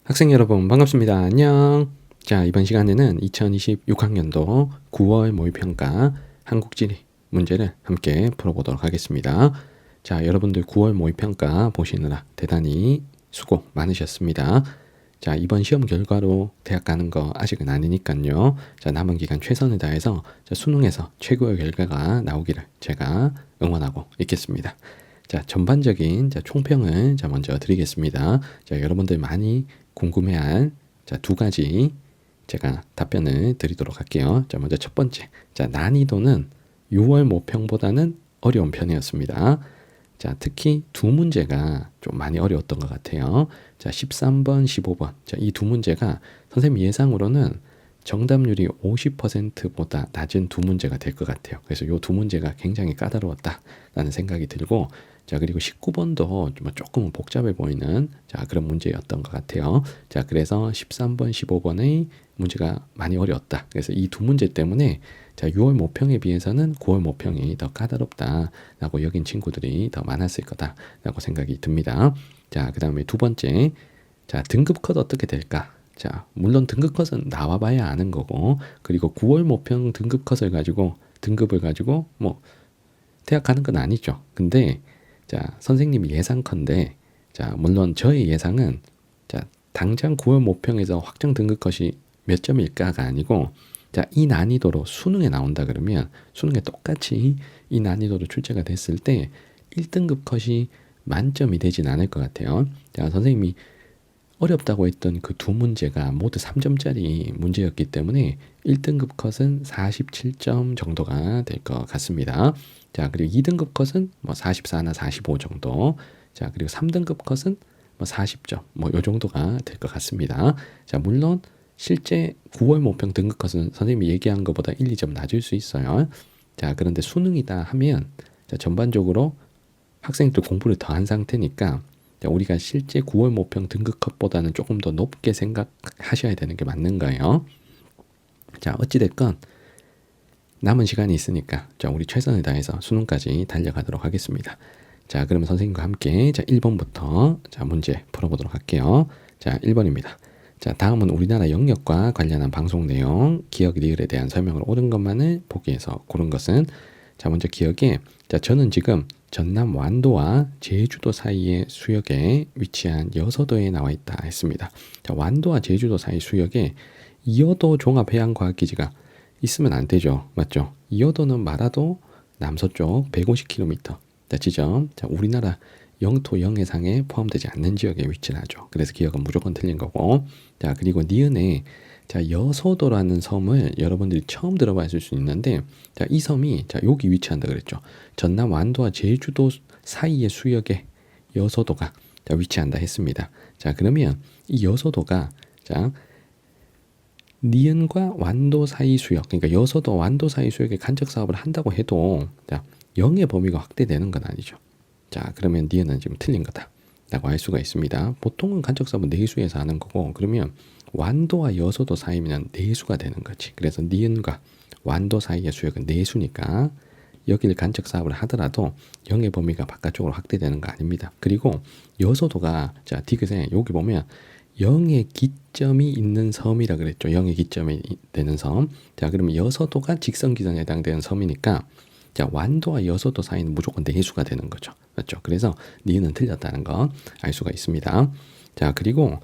학생 여러분 반갑습니다. 안녕. 자, 이번 시간에는 2026학년도 9월 모의평가 한국지리 문제를 함께 풀어보도록 하겠습니다. 자, 여러분들 9월 모의평가 보시느라 대단히 수고 많으셨습니다. 자, 이번 시험 결과로 대학 가는 거 아직은 아니니까요. 자, 남은 기간 최선을 다해서 수능에서 최고의 결과가 나오기를 제가 응원하고 있겠습니다. 자, 전반적인 총평을 먼저 드리겠습니다. 자, 여러분들 많이 궁금해할 두 가지 제가 답변을 드리도록 할게요. 자, 먼저 첫 번째. 자, 난이도는 6월 모평보다는 어려운 편이었습니다. 자, 특히 두 문제가 좀 많이 어려웠던 것 같아요. 자, 13번, 15번. 자, 이 두 문제가 선생님 예상으로는 정답률이 50%보다 낮은 두 문제가 될 것 같아요. 그래서 이 두 문제가 굉장히 까다로웠다라는 생각이 들고, 자, 그리고 19번도 조금 복잡해 보이는 그런 문제였던 것 같아요. 자, 그래서 13번, 15번의 문제가 많이 어려웠다. 그래서 이 두 문제 때문에 6월 모평에 비해서는 9월 모평이 더 까다롭다라고 여긴 친구들이 더 많았을 거다라고 생각이 듭니다. 자, 그 다음에 두 번째. 자, 등급 컷 어떻게 될까? 자, 물론 등급 컷은 나와봐야 아는 거고, 그리고 9월 모평 등급 컷을 가지고, 등급을 가지고, 대학 가는 건 아니죠. 근데, 자, 선생님 예상컨대, 자, 물론 저의 예상은, 자, 당장 9월 모평에서 확정 등급 컷이 몇 점일까가 아니고, 자, 이 난이도로 수능에 나온다 그러면, 수능에 똑같이 이 난이도로 출제가 됐을 때, 1등급 컷이 만점이 되진 않을 것 같아요. 자, 선생님이 어렵다고 했던 그 두 문제가 모두 3점짜리 문제였기 때문에 1등급 컷은 47점 정도가 될 것 같습니다. 자, 그리고 2등급 컷은 44나 45 정도. 자, 그리고 3등급 컷은 40점. 요 정도가 될 것 같습니다. 자, 물론 실제 9월 모평 등급 컷은 선생님이 얘기한 것보다 1, 2점 낮을 수 있어요. 자, 그런데 수능이다 하면 전반적으로 학생들 공부를 더 한 상태니까 우리가 실제 9월 모평 등급 컷보다는 조금 더 높게 생각하셔야 되는 게 맞는 거예요. 자, 어찌됐건 남은 시간이 있으니까 우리 최선을 다해서 수능까지 달려가도록 하겠습니다. 자, 그러면 선생님과 함께 1번부터 문제 풀어보도록 할게요. 자, 1번입니다. 자, 다음은 우리나라 영역과 관련한 방송 내용, 기억 리을에 대한 설명을 옳은 것만을 보기에서 고른 것은, 자, 먼저 기억에, 자, 저는 지금 전남 완도와 제주도 사이의 수역에 위치한 여서도에 나와 있다 했습니다. 자, 완도와 제주도 사이 수역에 이어도 종합해양과학기지가 있으면 안 되죠. 맞죠? 이어도는 마라도 남서쪽 150km. 자, 지점. 자, 우리나라 영토 영해상에 포함되지 않는 지역에 위치를 하죠. 그래서 기억은 무조건 틀린 거고. 자, 그리고 니은에 여서도라는 섬을 여러분들이 처음 들어봤을 수 있는데, 자, 이 섬이 여기 위치한다 그랬죠. 전남 완도와 제주도 사이의 수역에 여서도가 위치한다 했습니다. 자, 그러면 이 여서도가 니은과 완도 사이 수역, 그러니까 여서도 완도 사이 수역에 간척 사업을 한다고 해도 영의 범위가 확대되는 건 아니죠. 자, 그러면 니은은 지금 틀린 거다라고 할 수가 있습니다. 보통은 간척 사업은 내수에서 하는 거고, 그러면 완도와 여서도 사이면 내수가 되는 거지. 그래서 니은과 완도 사이의 수역은 내수니까 여기를 간척 사업을 하더라도 영의 범위가 바깥쪽으로 확대되는 거 아닙니다. 그리고 여서도가 디귿에 여기 보면 영의 기점이 있는 섬이라 그랬죠. 영의 기점이 되는 섬. 자, 그러면 여서도가 직선기선에 해당되는 섬이니까 완도와 여서도 사이는 무조건 내수가 되는 거죠. 맞죠? 그래서 니은은 틀렸다는 거 알 수가 있습니다. 자, 그리고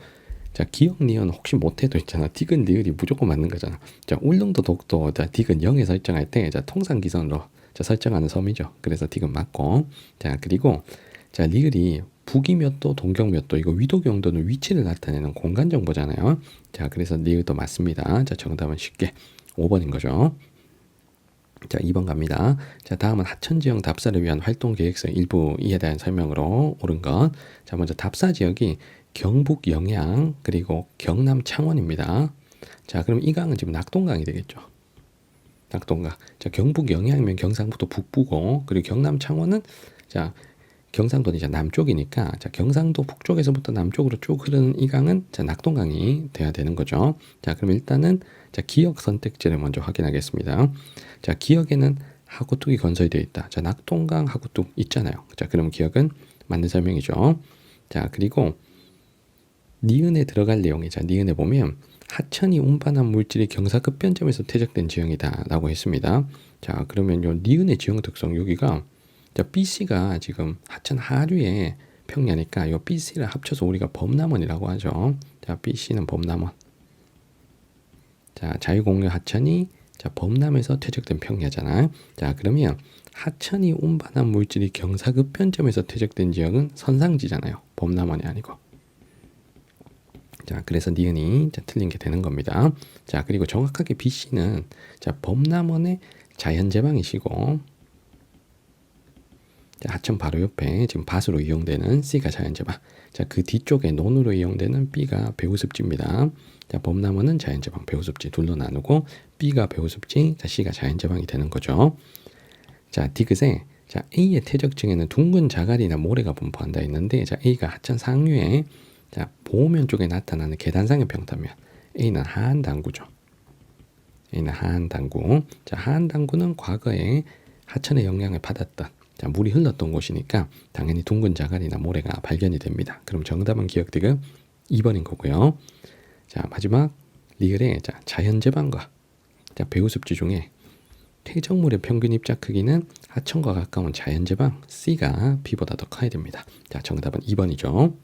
기억 니은 혹시 못해도 있잖아. 디귿 리을이 무조건 맞는 거잖아. 자, 울릉도 독도 디귿 0에 설정할 때 통상기선으로 설정하는 섬이죠. 그래서 디귿 맞고. 자, 그리고 리을이 북위 몇 도, 동경 몇 도, 이거 위도 경도는 위치를 나타내는 공간 정보잖아요. 자, 그래서 리을도 맞습니다. 자, 정답은 쉽게 5번인 거죠. 자, 2번 갑니다. 자, 다음은 하천지형 답사를 위한 활동 계획서 일부 이에 대한 설명으로 옳은 것. 자, 먼저 답사 지역이 경북 영양 그리고 경남 창원입니다. 자, 그럼 이 강은 지금 낙동강이 되겠죠. 낙동강. 자, 경북 영양이면 경상북도 북부고, 그리고 경남 창원은 경상도는 이제 남쪽이니까 경상도 북쪽에서부터 남쪽으로 쭉 흐르는 이 강은 낙동강이 돼야 되는 거죠. 자, 그럼 일단은 기억 선택지를 먼저 확인하겠습니다. 자, 기억에는 하구뚝이 건설되어 있다. 자, 낙동강 하구뚝 있잖아요. 자, 그럼 기억은 맞는 설명이죠. 자, 그리고 니은에 들어갈 내용이, 자, 니은에 보면 하천이 운반한 물질이 경사급변점에서 퇴적된 지형이다라고 했습니다. 자, 그러면 요 니은의 지형 특성 여기가, 자, BC가 지금 하천 하류의 평야니까 요 BC를 합쳐서 우리가 범람원이라고 하죠. 자, BC는 범람원. 자, 자유공유 하천이, 자, 범람에서 퇴적된 평야잖아. 자, 그러면 하천이 운반한 물질이 경사급변점에서 퇴적된 지역은 선상지잖아요. 범람원이 아니고. 자, 그래서 니은이, 자, 틀린 게 되는 겁니다. 자, 그리고 정확하게 BC는, 자, 범람원의 자연제방이시고, 자, 하천 바로 옆에 지금 밭으로 이용되는 C가 자연제방. 자, 그 뒤쪽에 논으로 이용되는 B가 배후습지입니다. 자, 범람원은 자연제방, 배후습지 둘로 나누고 B가 배후습지, 자, C가 자연제방이 되는 거죠. 자, 디귿에, 자, A의 퇴적층에는 둥근 자갈이나 모래가 분포한다 했는데, 자, A가 하천 상류에, 자, 보면 쪽에 나타나는 계단상의 평타면 A는 하한 당구죠. A는 하한 당구. 자, 하한 당구는 과거에 하천의 영향을 받았던, 자, 물이 흘렀던 곳이니까 당연히 둥근 자갈이나 모래가 발견이 됩니다. 그럼 정답은 기억 디귿 2번인 거고요. 자, 마지막 리을의, 자, 자연제방과, 자, 배후습지 중에 퇴적물의 평균 입자 크기는 하천과 가까운 자연제방 C가 B보다 더 커야 됩니다. 자, 정답은 2번이죠.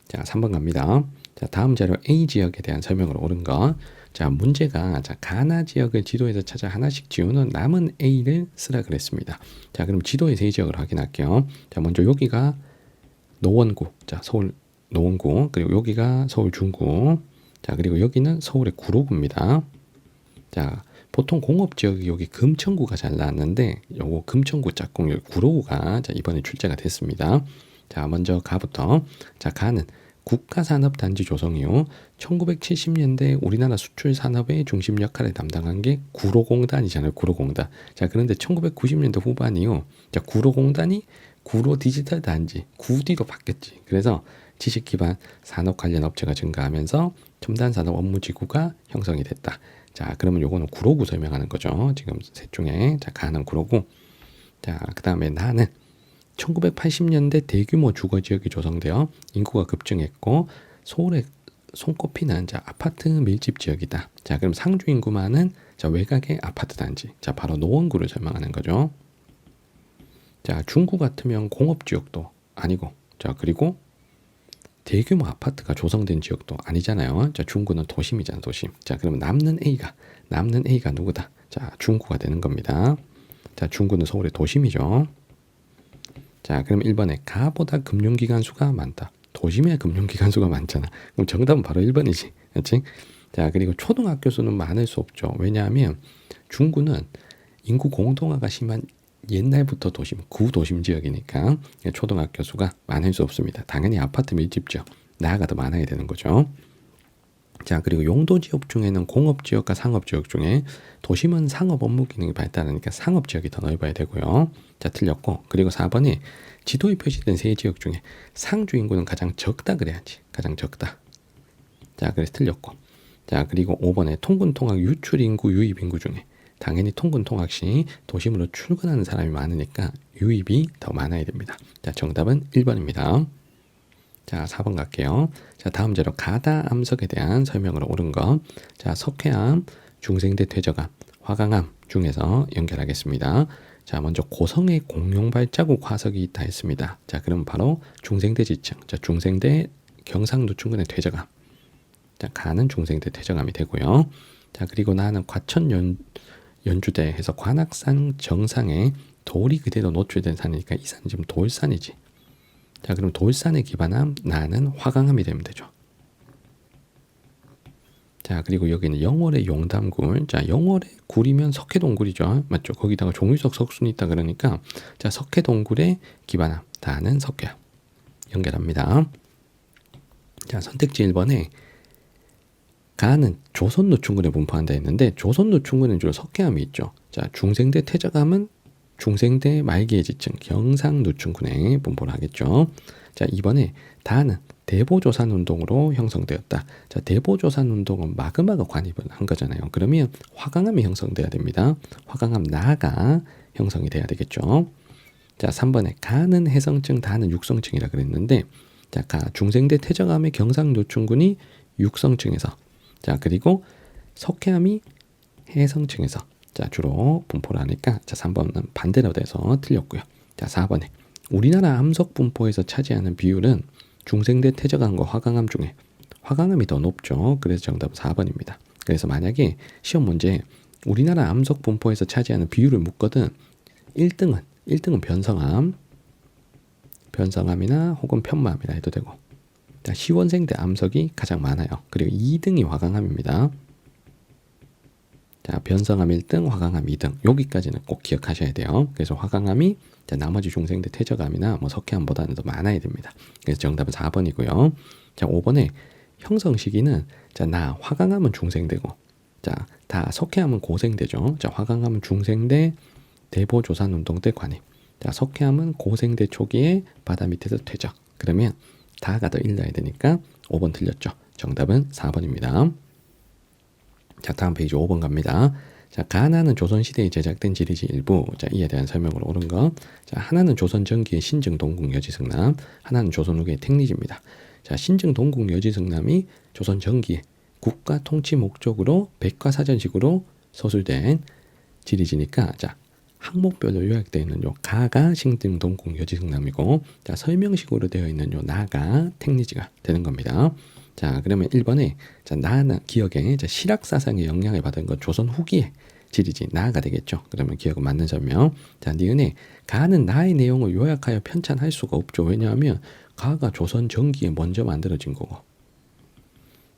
자, 3번 갑니다. 자, 다음 자료 A 지역에 대한 설명으로 옳은 거. 자, 문제가, 자, 가나 지역을 지도에서 찾아 하나씩 지우는 남은 A를 쓰라 그랬습니다. 자, 그럼 지도의 세 지역을 확인할게요. 자, 먼저 여기가 노원구, 자, 서울 노원구, 그리고 여기가 서울 중구, 자, 그리고 여기는 서울의 구로구입니다. 자, 보통 공업지역이 여기 금천구가 잘 나왔는데 요거 금천구 짝꿍 여기 구로구가, 자, 이번에 출제가 됐습니다. 자, 먼저 가부터. 자, 가는 국가산업단지 조성 이후 1970년대 우리나라 수출 산업의 중심 역할을 담당한 게 구로공단이잖아요. 구로공단. 자, 그런데 1990년대 후반 이후, 자, 구로공단이 구로 디지털 단지, 구디로 바뀌었지. 그래서 지식 기반 산업 관련 업체가 증가하면서 첨단 산업 업무 지구가 형성이 됐다. 자, 그러면 요거는 구로구 설명하는 거죠. 지금 셋 중에. 자, 가는 구로구. 자, 그다음에 나는 1980년대 대규모 주거지역이 조성되어 인구가 급증했고 서울의 손꼽히는, 자, 아파트 밀집 지역이다. 자, 그럼 상주 인구만은, 자, 외곽의 아파트 단지. 자, 바로 노원구를 설명하는 거죠. 자, 중구 같으면 공업지역도 아니고, 자, 그리고 대규모 아파트가 조성된 지역도 아니잖아요. 자, 중구는 도심이잖아, 도심. 자, 그러면 남는 A가 누구다? 자, 중구가 되는 겁니다. 자, 중구는 서울의 도심이죠. 자, 그럼 1번에 가보다 금융기관 수가 많다. 도심에 금융기관 수가 많잖아. 그럼 정답은 바로 1번이지. 그렇지? 자, 그리고 초등학교 수는 많을 수 없죠. 왜냐하면 중구는 인구 공동화가 심한 옛날부터 도심, 구도심 지역이니까 초등학교 수가 많을 수 없습니다. 당연히 아파트 밀집 지역, 나아가 더 많아야 되는 거죠. 자, 그리고 용도 지역 중에는 공업 지역과 상업 지역 중에 도심은 상업 업무 기능이 발달하니까 상업 지역이 더 넓어야 되고요. 자, 틀렸고, 그리고 4번이 지도에 표시된 세 지역 중에 상주 인구는 가장 적다 그래야지. 가장 적다. 자, 그래서 틀렸고. 자, 그리고 5번에 통근 통학 유출 인구 유입 인구 중에 당연히 통근 통학 시 도심으로 출근하는 사람이 많으니까 유입이 더 많아야 됩니다. 자, 정답은 1번입니다. 자, 4번 갈게요. 자, 다음 자료 가다 암석에 대한 설명으로 옳은 거. 자, 석회암, 중생대 퇴적암, 화강암 중에서 연결하겠습니다. 자, 먼저 고성에 공룡 발자국 화석이 있다 했습니다. 자, 그럼 바로 중생대 지층. 자, 중생대 경상누춘군의 퇴적암. 자, 가는 중생대 퇴적암이 되고요. 자, 그리고 나는 과천 연주대 해서 관악산 정상에 돌이 그대로 노출된 산이니까 이 산은 지금 돌산이지. 자, 그럼 돌산에 기반한 나는 화강암이 되면 되죠. 자, 그리고 여기는 영월의 용담굴. 자, 영월의 굴이면 석회동굴이죠. 맞죠? 거기다가 종유석 석순이 있다 그러니까, 자, 석회동굴에 기반한 나는 석회암 연결합니다. 자, 선택지 1번에 가는 조선노충군에 분포한다 했는데 조선노충군은 주로 석회암이 있죠. 자, 중생대 퇴적암은 중생대 말기의 지층 경상누춘군에 분포를 하겠죠. 자, 이번에 다는 대보조산 운동으로 형성되었다. 자, 대보조산 운동은 마그마가 관입을 한 거잖아요. 그러면 화강암이 형성돼야 됩니다. 화강암 나가 형성이 돼야 되겠죠. 자, 3번에 가는 해성층, 다는 육성층이라 그랬는데 자, 중생대 태정암의 경상노충군이 육성층에서, 자, 그리고 석회암이 해성층에서, 자, 주로 분포를 하니까, 자, 3번은 반대로 돼서 틀렸고요. 자, 4번에 우리나라 암석 분포에서 차지하는 비율은 중생대 태정암과 화강암 중에 화강암이 더 높죠. 그래서 정답은 4번입니다. 그래서 만약에 시험 문제에 우리나라 암석 분포에서 차지하는 비율을 묻거든 1등은 변성암이나 혹은 편마암이라 해도 되고, 자, 시원생대 암석이 가장 많아요. 그리고 2등이 화강암입니다. 자, 변성암 1등, 화강암 2등. 여기까지는 꼭 기억하셔야 돼요. 그래서 화강암이, 자, 나머지 중생대 태적암이나 뭐 석회암보다는 더 많아야 됩니다. 그래서 정답은 4번이고요. 자, 5번에 형성 시기는, 자, 화강암은 중생대고, 자, 다 석회암은 고생대죠. 자, 화강암은 중생대, 대보조산운동 때 관입. 자, 석회암은 고생대 초기에 바다 밑에서 퇴적. 그러면 다가 더 일러야 되니까 5번 틀렸죠. 정답은 4번입니다. 자, 다음 페이지 5번 갑니다. 자, 가나는 조선시대에 제작된 지리지 일부. 자, 이에 대한 설명으로 옳은 것. 자, 하나는 조선 전기의 신증 동국 여지승남, 하나는 조선 후기의 택리지입니다. 자, 신증 동국 여지승남이 조선 전기의 국가 통치 목적으로 백과사전식으로 서술된 지리지니까, 자, 항목별로 요약되어 있는 요 가가 신증 동국 여지승남이고, 자, 설명식으로 되어 있는 요 나가 택리지가 되는 겁니다. 자, 그러면 1번에, 자, 기억에, 자, 실학사상의 영향을 받은 것 조선 후기의 지리지 나가 되겠죠. 그러면 기억은 맞는 설명. 자, 니은에 가는 나의 내용을 요약하여 편찬할 수가 없죠. 왜냐하면 가가 조선 전기에 먼저 만들어진 거고,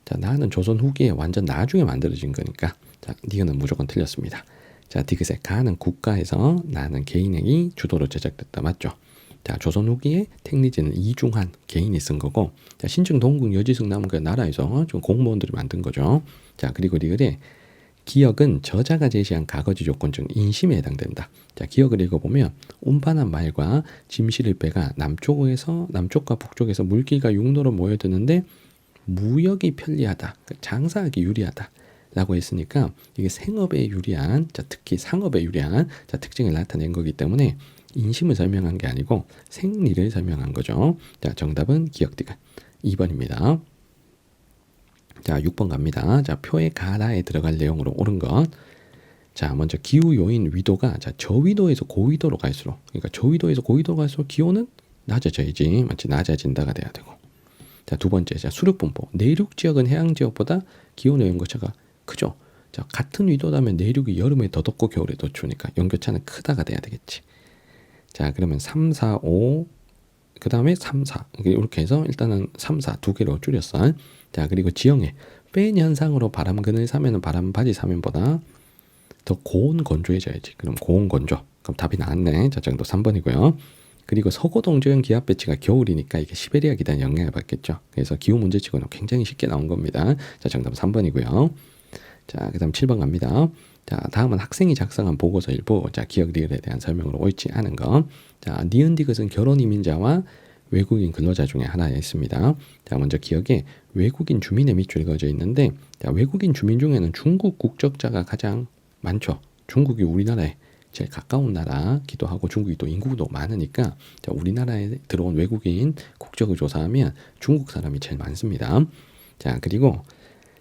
자, 나는 조선 후기에 완전 나중에 만들어진 거니까, 자, 니은은 무조건 틀렸습니다. 자, 디귿에 가는 국가에서, 나는 개인이 주도로 제작됐다. 맞죠? 자, 조선 후기에 택리지는 이중한 개인이 쓴 거고, 자, 신증 동국 여지승남은 그 나라에서 좀 공무원들이 만든 거죠. 자, 그리고 리을에 기역은 저자가 제시한 가거지 조건 중 인심에 해당된다. 자, 기역을 읽어보면 운반한 말과 짐실을 빼가 남쪽과 북쪽에서 물기가 육로로 모여드는데 무역이 편리하다, 장사하기 유리하다 라고 했으니까 이게 생업에 유리한, 자, 특히 상업에 유리한, 자, 특징을 나타낸 거기 때문에 인심을 설명한 게 아니고 생리를 설명한 거죠. 자, 정답은 기역디귿 2번입니다. 자, 6번 갑니다. 자, 표의 가라에 들어갈 내용으로 옳은 것. 자, 먼저 기후 요인 위도가, 자, 저위도에서 고위도로 갈수록, 그러니까 저위도에서 고위도로 갈수록 기온은 낮아져야지, 마치 낮아진다가 돼야 되고. 자, 두 번째, 자, 수륙 분포. 내륙 지역은 해양 지역보다 기온의 연고차가 크죠. 자, 같은 위도라면 내륙이 여름에 더 덥고 겨울에 더 추우니까 연교차는 크다가 돼야 되겠지. 자, 그러면 3, 4, 5, 그 다음에 3, 4 이렇게 해서 일단은 3, 4 두 개로 줄였어. 자, 그리고 지형에 뺀 현상으로 바람근을 사면은 바람바지 사면보다 더 고온 건조해져야지. 그럼 고온 건조. 그럼 답이 나왔네. 자, 정도 3번이고요. 그리고 서고 동조형 기압 배치가 겨울이니까 이게 시베리아 기단에 영향을 받겠죠. 그래서 기후 문제치고는 굉장히 쉽게 나온 겁니다. 자, 정답 3번이고요. 자, 그 다음 7번 갑니다. 자, 다음은 학생이 작성한 보고서 일부. 자, 기억 리을에 대한 설명으로 옳지 않은 것. 자, 니은 디귿은 결혼 이민자와 외국인 근로자 중에 하나였습니다. 자, 먼저 기억에 외국인 주민의 밑줄이 그어져 있는데, 자, 외국인 주민 중에는 중국 국적자가 가장 많죠. 중국이 우리나라에 제일 가까운 나라기도 하고 중국이 또 인구도 많으니까, 자, 우리나라에 들어온 외국인 국적을 조사하면 중국 사람이 제일 많습니다. 자, 그리고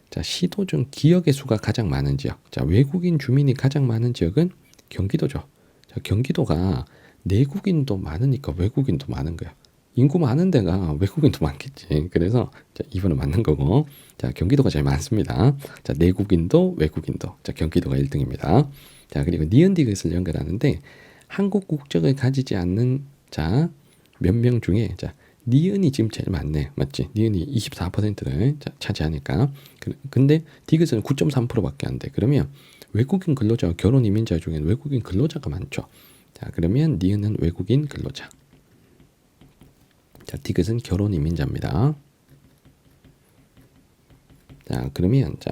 자, 시도 중 기역의 수가 가장 많은 지역. 자, 외국인 주민이 가장 많은 지역은 경기도죠. 자, 경기도가 내국인도 많으니까 외국인도 많은 거야. 인구 많은 데가 외국인도 많겠지. 그래서 자, 2번은 맞는 거고. 자, 경기도가 제일 많습니다. 자, 내국인도 외국인도. 자, 경기도가 1등입니다. 자, 그리고 니은 디귿을 연결하는데 한국 국적을 가지지 않는 자, 몇 명 중에, 자, 니은이 지금 제일 많네. 맞지? 니은이 24%를 차지하니까. 근데 디귿은 9.3%밖에 안 돼. 그러면 외국인 근로자와 결혼 이민자 중에는 외국인 근로자가 많죠. 자, 그러면 니은은 외국인 근로자. 자, 디귿은 결혼 이민자입니다. 자, 그러면 자,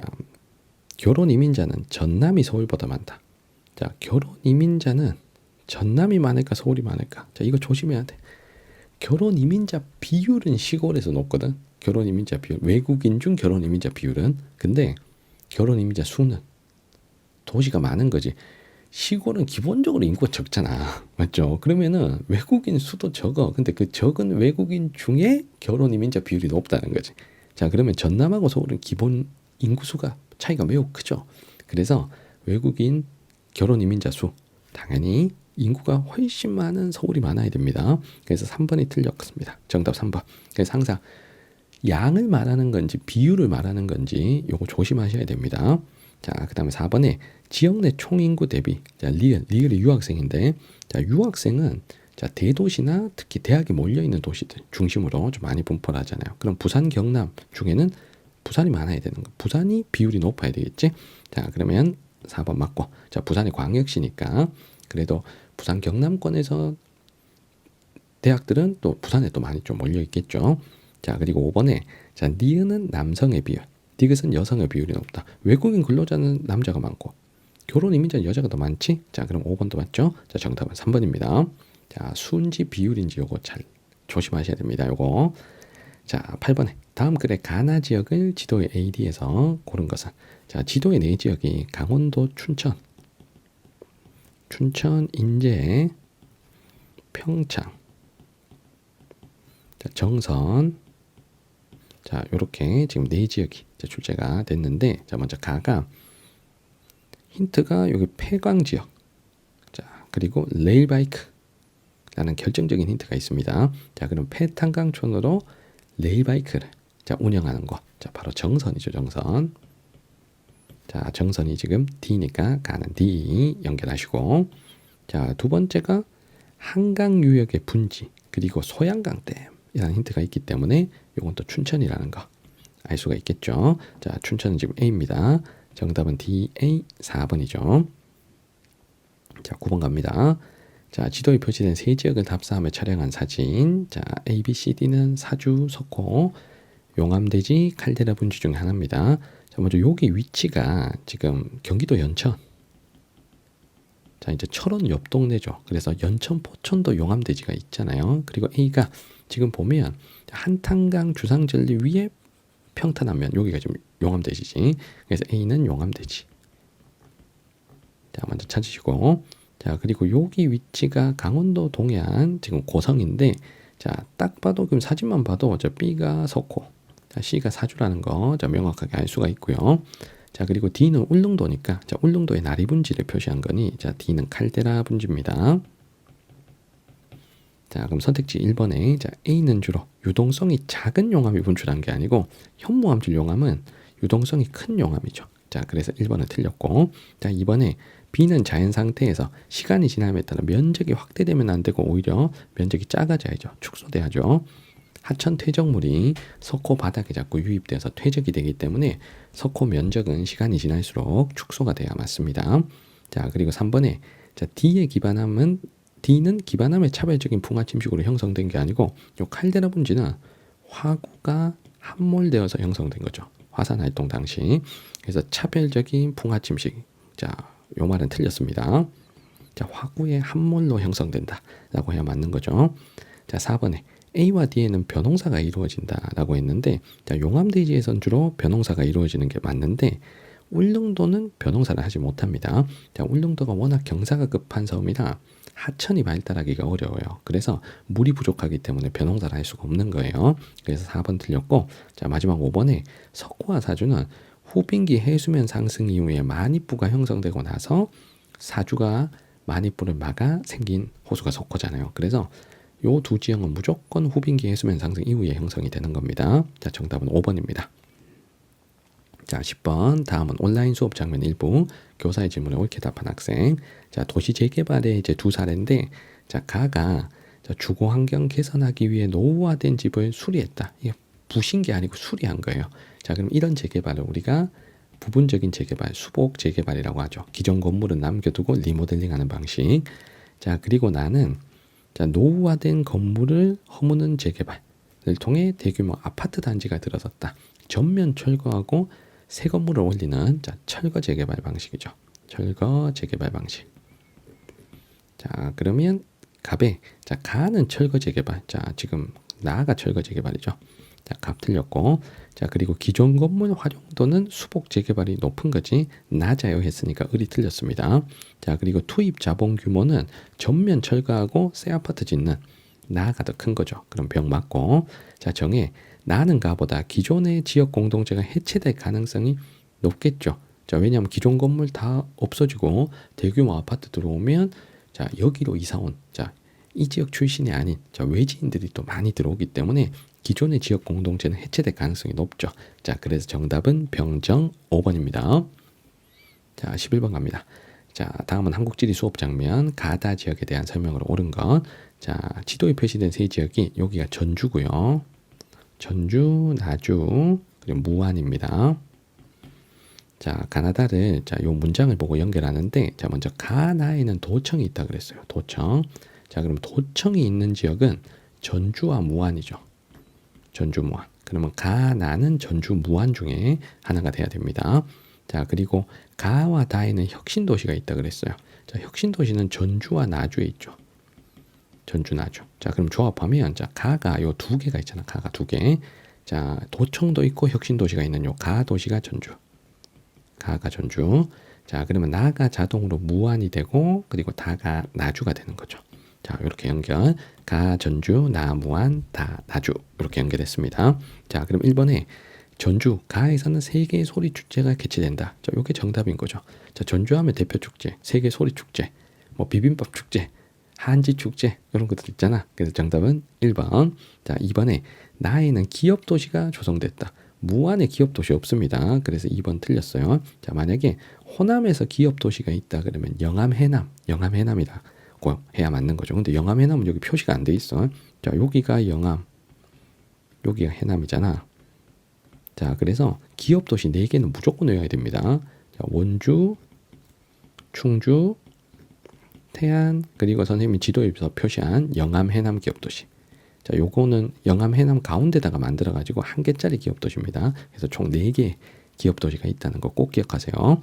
결혼 이민자는 전남이 서울보다 많다. 자, 결혼 이민자는 전남이 많을까 서울이 많을까? 자, 이거 조심해야 돼. 결혼 이민자 비율은 시골에서 높거든. 결혼 이민자 비율, 외국인 중 결혼 이민자 비율은. 근데 결혼 이민자 수는 도시가 많은 거지. 시골은 기본적으로 인구가 적잖아. 맞죠? 그러면은 외국인 수도 적어. 근데 그 적은 외국인 중에 결혼 이민자 비율이 높다는 거지. 자, 그러면 전남하고 서울은 기본 인구수가 차이가 매우 크죠. 그래서 외국인 결혼 이민자 수 당연히 인구가 훨씬 많은 서울이 많아야 됩니다. 그래서 3번이 틀렸습니다. 정답 3번. 그래서 항상 양을 말하는 건지 비율을 말하는 건지 요거 조심하셔야 됩니다. 자, 그다음에 4번에 지역 내 총인구 대비. 자, 리을이 유학생인데, 자, 유학생은 자, 대도시나 특히 대학이 몰려 있는 도시들 중심으로 좀 많이 분포를 하잖아요. 그럼 부산, 경남 중에는 부산이 많아야 되는 거. 부산이 비율이 높아야 되겠지? 자, 그러면 4번 맞고. 자, 부산이 광역시니까 그래도 부산 경남권에서 대학들은 또 부산에 또 많이 좀 몰려 있겠죠. 자, 그리고 5번에 자, 니은은 남성의 비율, 디귿은 여성의 비율이 높다. 외국인 근로자는 남자가 많고 결혼 이민자는 여자가 더 많지? 자, 그럼 5번도 맞죠? 자, 정답은 3번입니다. 자, 수인지 비율인지 요거 잘 조심하셔야 됩니다. 요거. 자, 8번에 다음 글의 가나 지역을 지도의 AD에서 고른 것은. 자, 지도의 네 지역이 강원도 춘천, 인제, 평창, 자, 정선. 자, 요렇게 지금 네 지역이 출제가 됐는데, 자, 먼저 가가 힌트가 여기 폐광 지역. 자, 그리고 레일바이크라는 결정적인 힌트가 있습니다. 자, 그럼 폐탄강촌으로 레일바이크를 자, 운영하는 거. 자, 바로 정선이죠, 정선. 자, 정선이 지금 D니까 가는 D 연결하시고. 자, 두 번째가 한강 유역의 분지, 그리고 소양강댐이라는 힌트가 있기 때문에 요건 또 춘천이라는 거 알 수가 있겠죠. 자, 춘천은 지금 A입니다. 정답은 DA 4번이죠. 자, 9번 갑니다. 자, 지도에 표시된 세 지역을 답사하며 촬영한 사진. 자, A, B, C, D는 사주, 석호, 용암대지, 칼데라 분지 중에 하나입니다. 자, 먼저 여기 위치가 지금 경기도 연천. 자, 이제 철원 옆 동네죠. 그래서 연천, 포천도 용암대지가 있잖아요. 그리고 A가 지금 보면 한탄강 주상절리 위에 평탄하면 여기가 지금 용암대지지. 그래서 A는 용암대지. 자, 먼저 찾으시고. 자, 그리고 여기 위치가 강원도 동해안 지금 고성인데, 자, 딱 봐도 그럼 사진만 봐도 저 B가 석호, 자, C가 사주라는 거 자, 명확하게 알 수가 있고요. 자, 그리고 D는 울릉도니까 자, 울릉도의 나리 분지를 표시한 거니 자, D는 칼데라 분지입니다. 자, 그럼 선택지 1번에 자, A는 주로 유동성이 작은 용암이 분출한 게 아니고 현무암질 용암은 유동성이 큰 용암이죠. 자, 그래서 1번은 틀렸고. 자, 2번에 B는 자연 상태에서 시간이 지남에 따라 면적이 확대되면 안 되고 오히려 면적이 작아져야죠. 축소돼야죠. 하천 퇴적물이 석호 바닥에 자꾸 유입돼서 퇴적이 되기 때문에 석호 면적은 시간이 지날수록 축소가 돼야 맞습니다. 자, 그리고 3번에 자, D는 기반함의 차별적인 풍화 침식으로 형성된 게 아니고 요 칼데라 분지는 화구가 함몰되어서 형성된 거죠. 화산 활동 당시. 그래서 차별적인 풍화 침식. 자, 요 말은 틀렸습니다. 자, 화구의 함몰로 형성된다라고 해야 맞는 거죠. 자, 4번에 A와 D에는 벼농사가 이루어진다라고 했는데, 자, 용암대지에선 주로 벼농사가 이루어지는 게 맞는데 울릉도는 벼농사를 하지 못합니다. 자, 울릉도가 워낙 경사가 급한 섬이라 하천이 발달하기가 어려워요. 그래서 물이 부족하기 때문에 벼농사를 할 수가 없는 거예요. 그래서 4번 틀렸고, 자, 마지막 5번에 석호와 사주는 후빙기 해수면 상승 이후에 만입부가 형성되고 나서 사주가 만입부를 막아 생긴 호수가 석호잖아요. 그래서 요 두 지형은 무조건 후빙기 해수면 상승 이후에 형성이 되는 겁니다. 자, 정답은 5번입니다. 자, 10번. 다음은 온라인 수업 장면 일부. 교사의 질문에 옳게 답한 학생. 자, 도시 재개발의 이제 두 사례인데, 자, 가가 자, 주거 환경 개선하기 위해 노후화된 집을 수리했다. 이게 부신 게 아니고 수리한 거예요. 자, 그럼 이런 재개발을 우리가 부분적인 재개발, 수복 재개발이라고 하죠. 기존 건물은 남겨두고 리모델링하는 방식. 자, 그리고 나는 자, 노후화된 건물을 허무는 재개발을 통해 대규모 아파트 단지가 들어섰다. 전면 철거하고 새 건물을 올리는 자, 철거 재개발 방식이죠. 철거 재개발 방식. 자, 그러면 갑에 자, 가는 철거 재개발. 자, 지금 나가 철거 재개발이죠. 자, 갑 틀렸고. 자, 그리고 기존 건물 활용도는 수복 재개발이 높은 거지 낮아요 했으니까 을이 틀렸습니다. 자, 그리고 투입 자본 규모는 전면 철거하고 새 아파트 짓는 나가 더 큰 거죠. 그럼 병 맞고. 자, 정해 나는 가보다 기존의 지역 공동체가 해체될 가능성이 높겠죠. 자, 왜냐하면 기존 건물 다 없어지고 대규모 아파트 들어오면 자, 여기로 이사 온 자, 이 지역 출신이 아닌 자, 외지인들이 또 많이 들어오기 때문에 기존의 지역 공동체는 해체될 가능성이 높죠. 자, 그래서 정답은 병정 5번입니다. 자, 11번 갑니다. 자, 다음은 한국지리 수업 장면 가다 지역에 대한 설명으로 옳은 것. 자, 지도에 표시된 세 지역이 여기가 전주고요. 전주, 나주, 그리고 무안입니다. 자, 가나다를 자, 요 문장을 보고 연결하는데 자, 먼저 가나에는 도청이 있다 그랬어요. 도청. 자, 그럼 도청이 있는 지역은 전주와 무안이죠. 전주 무안. 그러면 가나는 전주 무안 중에 하나가 돼야 됩니다. 자, 그리고 가와 다에는 혁신도시가 있다 그랬어요. 자, 혁신도시는 전주와 나주에 있죠. 전주 나주. 자, 그럼 조합하면 자, 가가 요 두 개가 있잖아. 가가 두 개. 자, 도청도 있고 혁신도시가 있는 요 가 도시가 전주. 가가 전주. 자, 그러면 나가 자동으로 무안이 되고 그리고 다가 나주가 되는 거죠. 자, 이렇게 연결. 가 전주, 나 무안, 다 나주. 이렇게 연결했습니다. 자, 그럼 1번에 전주 가에서는 세계 소리 축제가 개최된다. 자, 요게 정답인 거죠. 자, 전주하면 대표 축제, 세계 소리 축제, 뭐 비빔밥 축제, 한지 축제 이런 것들 있잖아. 그래서 정답은 1번. 자, 2번에 나에는 기업 도시가 조성됐다. 무안에 기업 도시 없습니다. 그래서 2번 틀렸어요. 자, 만약에 호남에서 기업 도시가 있다 그러면 영암 해남, 영암 해남이다. 고 해야 맞는 거죠. 근데 영암 해남은 여기 표시가 안 돼 있어. 자, 여기가 영암, 여기가 해남이잖아. 자, 그래서 기업 도시 4개는 무조건 외워야 됩니다. 자, 원주, 충주, 태안, 그리고 선생님이 지도에서 표시한 영암 해남 기업 도시. 자, 요거는 영암 해남 가운데다가 만들어 가지고 1개짜리 기업 도시입니다. 그래서 총 4개 기업 도시가 있다는 거 꼭 기억하세요.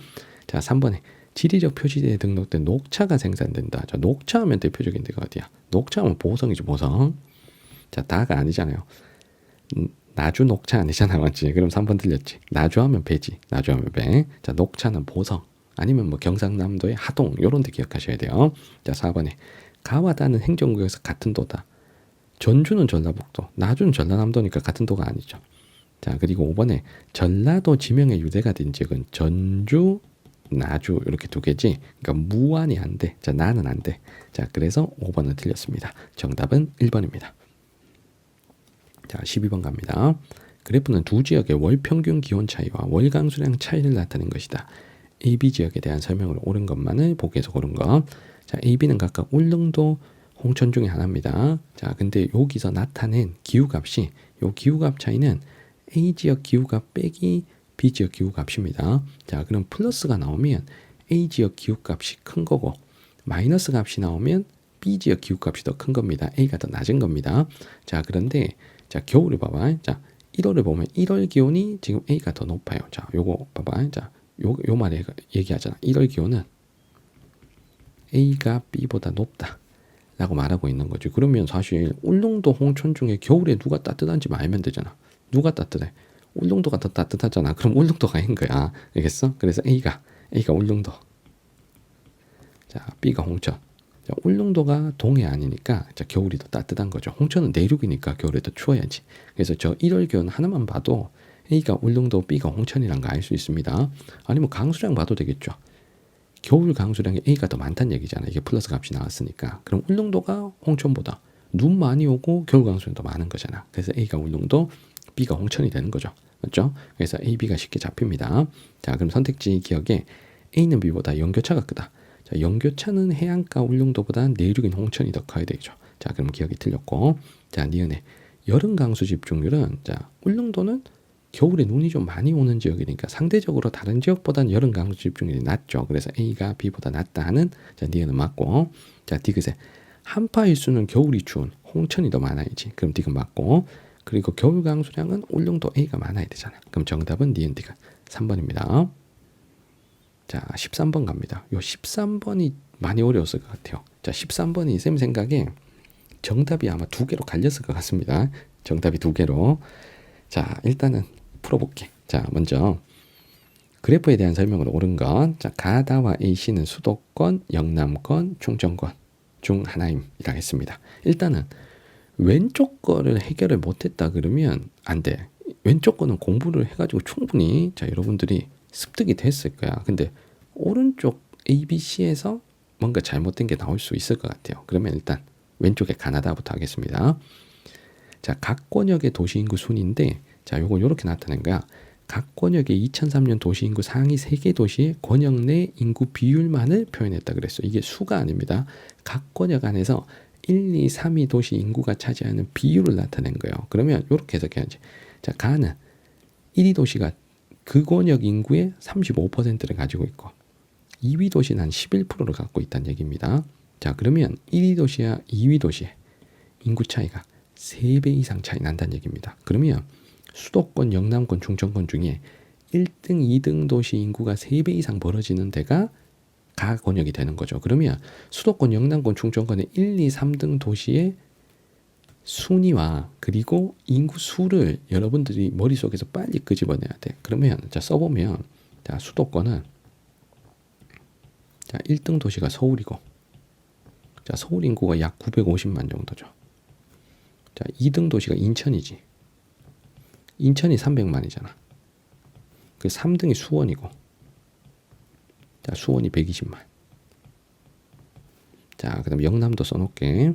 자, 3번에 지리적 표시지에 등록된 녹차가 생산된다. 자, 녹차하면 대표적인 데가 어디야? 녹차하면 보성이죠, 보성. 자, 다가 아니잖아요. 나주 녹차 아니잖아, 맞지? 그럼 3번 틀렸지. 나주하면 배지, 나주하면 배. 자, 녹차는 보성. 아니면 뭐 경상남도의 하동 요런 데 기억하셔야 돼요. 자, 4번에 가와 다는 행정구역에서 같은 도다. 전주는 전라북도, 나주는 전라남도니까 같은 도가 아니죠. 자, 그리고 5번에 전라도 지명의 유래가 된 지역은 전주, 나주 이렇게 두 개지. 그러니까 무안이 안 돼. 자, 나는 안 돼. 자, 그래서 5번은 틀렸습니다. 정답은 1번입니다. 자, 12번 갑니다. 그래프는 두 지역의 월 평균 기온 차이와 월 강수량 차이를 나타낸 것이다. AB 지역에 대한 설명으로 옳은 것만을 보기에서 고른 것. 자, AB는 각각 울릉도, 홍천 중에 하나입니다. 자, 근데 여기서 나타낸 기후값이 요 기후값 차이는 A 지역 기후값 빼기 B 지역 기후값입니다. 자, 그럼 플러스가 나오면 A 지역 기후값이 큰 거고 마이너스 값이 나오면 B 지역 기후값이 더 큰 겁니다. A가 더 낮은 겁니다. 자, 그런데 자, 겨울을 봐봐. 자, 1월을 보면 1월 기온이 지금 A가 더 높아요. 자, 요거 봐봐. 자, 요 말에 얘기하잖아. 1월 기온은 A가 B보다 높다. 라고 말하고 있는 거죠. 그러면 사실 울릉도, 홍천 중에 겨울에 누가 따뜻한지 알면 되잖아. 누가 따뜻해? 울릉도가 더 따뜻하잖아. 그럼 울릉도가 인 거야. 알겠어? 그래서 A가 울릉도. 자, B가 홍천. 자, 울릉도가 동해 아니니까 자, 겨울이 더 따뜻한 거죠. 홍천은 내륙이니까 겨울에 더 추워야지. 그래서 저 1월 기온 하나만 봐도 A가 울릉도, B가 홍천이란 거 알 수 있습니다. 아니면 강수량 봐도 되겠죠. 겨울 강수량이 A가 더 많다는 얘기잖아. 이게 플러스 값이 나왔으니까. 그럼 울릉도가 홍천보다 눈 많이 오고 겨울 강수량이 더 많은 거잖아. 그래서 A가 울릉도, B가 홍천이 되는 거죠. 맞죠? 그래서 A, B가 쉽게 잡힙니다. 자, 그럼 선택지 기억에 A는 B보다 연교차가 크다. 자, 연교차는 해안가 울릉도보다 내륙인 홍천이 더 커야 되죠. 자, 그럼 기억이 틀렸고. 자, 니은에 여름 강수 집중률은 자, 울릉도는 겨울에 눈이 좀 많이 오는 지역이니까 상대적으로 다른 지역보다는 여름 강수 집중률이 낮죠. 그래서 A가 B보다 낮다 하는 자, 니은은 맞고. 자, 디귿에 한파 일수는 겨울이 추운 홍천이 더 많아야지. 그럼 디귿 맞고. 그리고 겨울 강수량은 울릉도 A가 많아야 되잖아. 그럼 정답은 니은 디귿 3번입니다. 자, 13번 갑니다. 요 13번이 많이 어려웠을 것 같아요. 자, 13번이 쌤 생각에 정답이 아마 2개로 갈렸을 것 같습니다. 정답이 2개로. 자, 일단은 풀어볼게. 자, 먼저 그래프에 대한 설명으로 옳은 건, 자, 가다와 A씨는 수도권, 영남권, 충청권 중 하나임이라 했습니다. 일단은 왼쪽 거를 해결을 못했다 그러면 안 돼. 왼쪽 거는 공부를 해가지고 충분히, 자, 여러분들이 습득이 됐을 거야. 근데 오른쪽 ABC에서 뭔가 잘못된 게 나올 수 있을 것 같아요. 그러면 일단 왼쪽에 가나다부터 하겠습니다. 자, 각 권역의 도시인구 순인데, 자, 요거 요렇게 나타낸 거야. 각 권역의 2003년 도시인구 상위 3개 도시의 권역 내 인구 비율만을 표현했다 그랬어. 이게 수가 아닙니다. 각 권역 안에서 1, 2, 3위 도시 인구가 차지하는 비율을 나타낸 거예요. 그러면 이렇게 해석해야지. 자, 가는 1위 도시가 그 권역 인구의 35%를 가지고 있고 2위 도시는 한 11%를 갖고 있다는 얘기입니다. 자, 그러면 1위 도시와 2위 도시의 인구 차이가 3배 이상 차이 난다는 얘기입니다. 그러면 수도권, 영남권, 충청권 중에 1등, 2등 도시 인구가 3배 이상 벌어지는 데가 가 권역이 되는 거죠. 그러면 수도권, 영남권, 충청권의 1, 2, 3등 도시의 순위와 그리고 인구 수를 여러분들이 머릿속에서 빨리 끄집어내야 돼. 그러면 자, 써보면, 자, 수도권은, 자, 1등 도시가 서울이고, 자, 서울 인구가 약 950만 정도죠. 자, 2등 도시가 인천이지. 인천이 300만이잖아. 그 3등이 수원이고, 자, 수원이 120만. 자, 그 다음 영남도 써놓을게.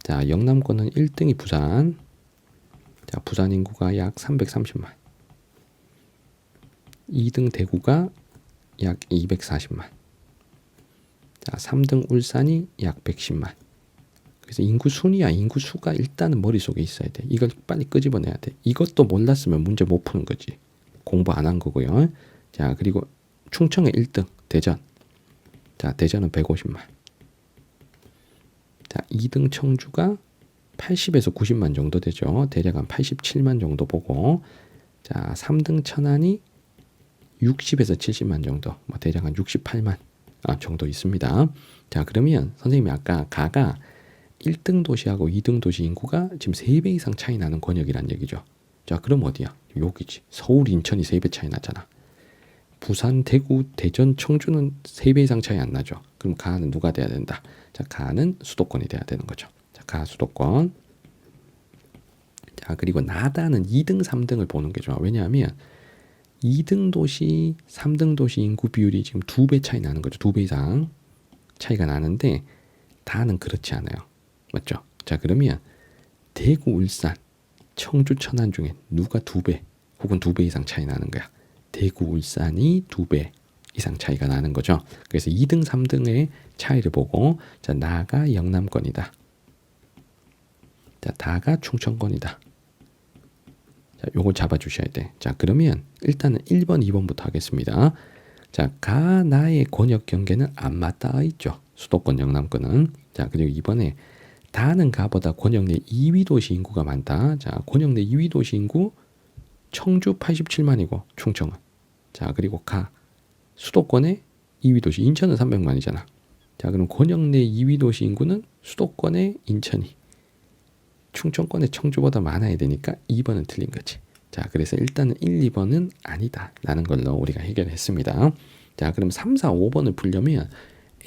자, 영남권은 1등이 부산. 자, 부산 인구가 약 330만. 2등 대구가 약 240만. 자, 3등 울산이 약 110만. 그래서 인구 순위야 인구 수가 일단은 머릿속에 있어야 돼. 이걸 빨리 끄집어내야 돼. 이것도 몰랐으면 문제 못 푸는 거지. 공부 안 한 거고요. 자, 그리고 충청의 1등 대전. 자, 대전은 150만. 자, 2등 청주가 80에서 90만 정도 되죠. 대략 한 87만 정도 보고, 자, 3등 천안이 60에서 70만 정도, 뭐 대략 한 68만 정도 있습니다. 자, 그러면 선생님이 아까 가가 1등 도시하고 2등 도시 인구가 지금 3배 이상 차이 나는 권역이란 얘기죠. 자, 그럼 어디야? 여기지. 서울, 인천이 3배 차이 나잖아. 부산, 대구, 대전, 청주는 3배 이상 차이 안 나죠. 그럼 가는 누가 돼야 된다? 자, 가는 수도권이 돼야 되는 거죠. 자, 가 수도권. 자, 그리고 나다는 2등, 3등을 보는 게 좋아. 왜냐하면 2등 도시, 3등 도시 인구 비율이 지금 2배 차이 나는 거죠. 2배 이상 차이가 나는데 다는 그렇지 않아요. 맞죠? 자, 그러면 대구, 울산, 청주, 천안 중에 누가 2배 혹은 2배 이상 차이 나는 거야? 대구, 울산이 2배 이상 차이가 나는 거죠. 그래서 2등, 3등의 차이를 보고, 자, 나가 영남권이다. 자, 다가 충청권이다. 자, 요걸 잡아주셔야 돼. 자, 그러면 일단은 1번, 2번부터 하겠습니다. 자, 가, 나의 권역 경계는 안 맞닿아 있죠. 수도권, 영남권은. 자, 그리고 이번에 다는 가보다 권역 내 2위 도시 인구가 많다. 자, 권역 내 2위 도시 인구 청주 87만이고 충청은. 자, 그리고 가 수도권의 2위 도시 인천은 300만이잖아. 자, 그럼 권역 내 2위 도시 인구는 수도권의 인천이 충청권의 청주보다 많아야 되니까 2번은 틀린 거지. 자, 그래서 일단은 1, 2번은 아니다 라는 걸로 우리가 해결했습니다. 자, 그럼 3, 4, 5번을 풀려면